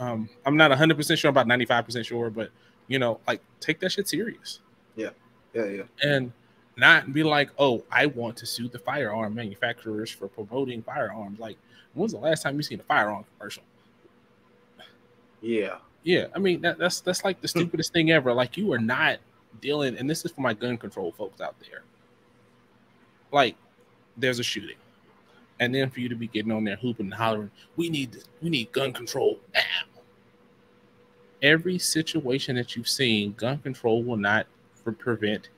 I'm not 100% sure, about 95% sure, but take that shit serious. Yeah. And not be like, oh, I want to sue the firearm manufacturers for promoting firearms. Like, when was the last time you seen a firearm commercial? Yeah. I mean, that's like the stupidest thing ever. Like, you are not dealing, and this is for my gun control folks out there. Like, there's a shooting, and then for you to be getting on there hooping and hollering, we need gun control now. Every situation that you've seen, gun control will not prevent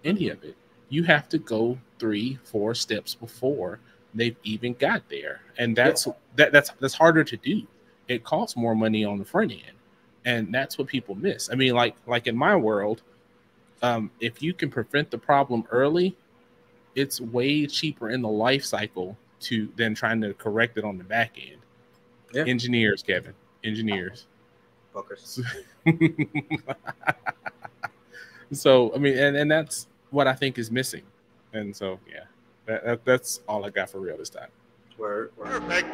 any of it. You have to go 3-4 steps before they've even got there, and that's harder to do. It costs more money on the front end, and that's what people miss. I mean, like in my world, if you can prevent the problem early, it's way cheaper in the life cycle than trying to correct it on the back end. Yeah. Engineers, Kevin. Engineers. Fuckers. So, I mean, and that's what I think is missing. And so, yeah, that's all I got for real this time. Word. Perfect.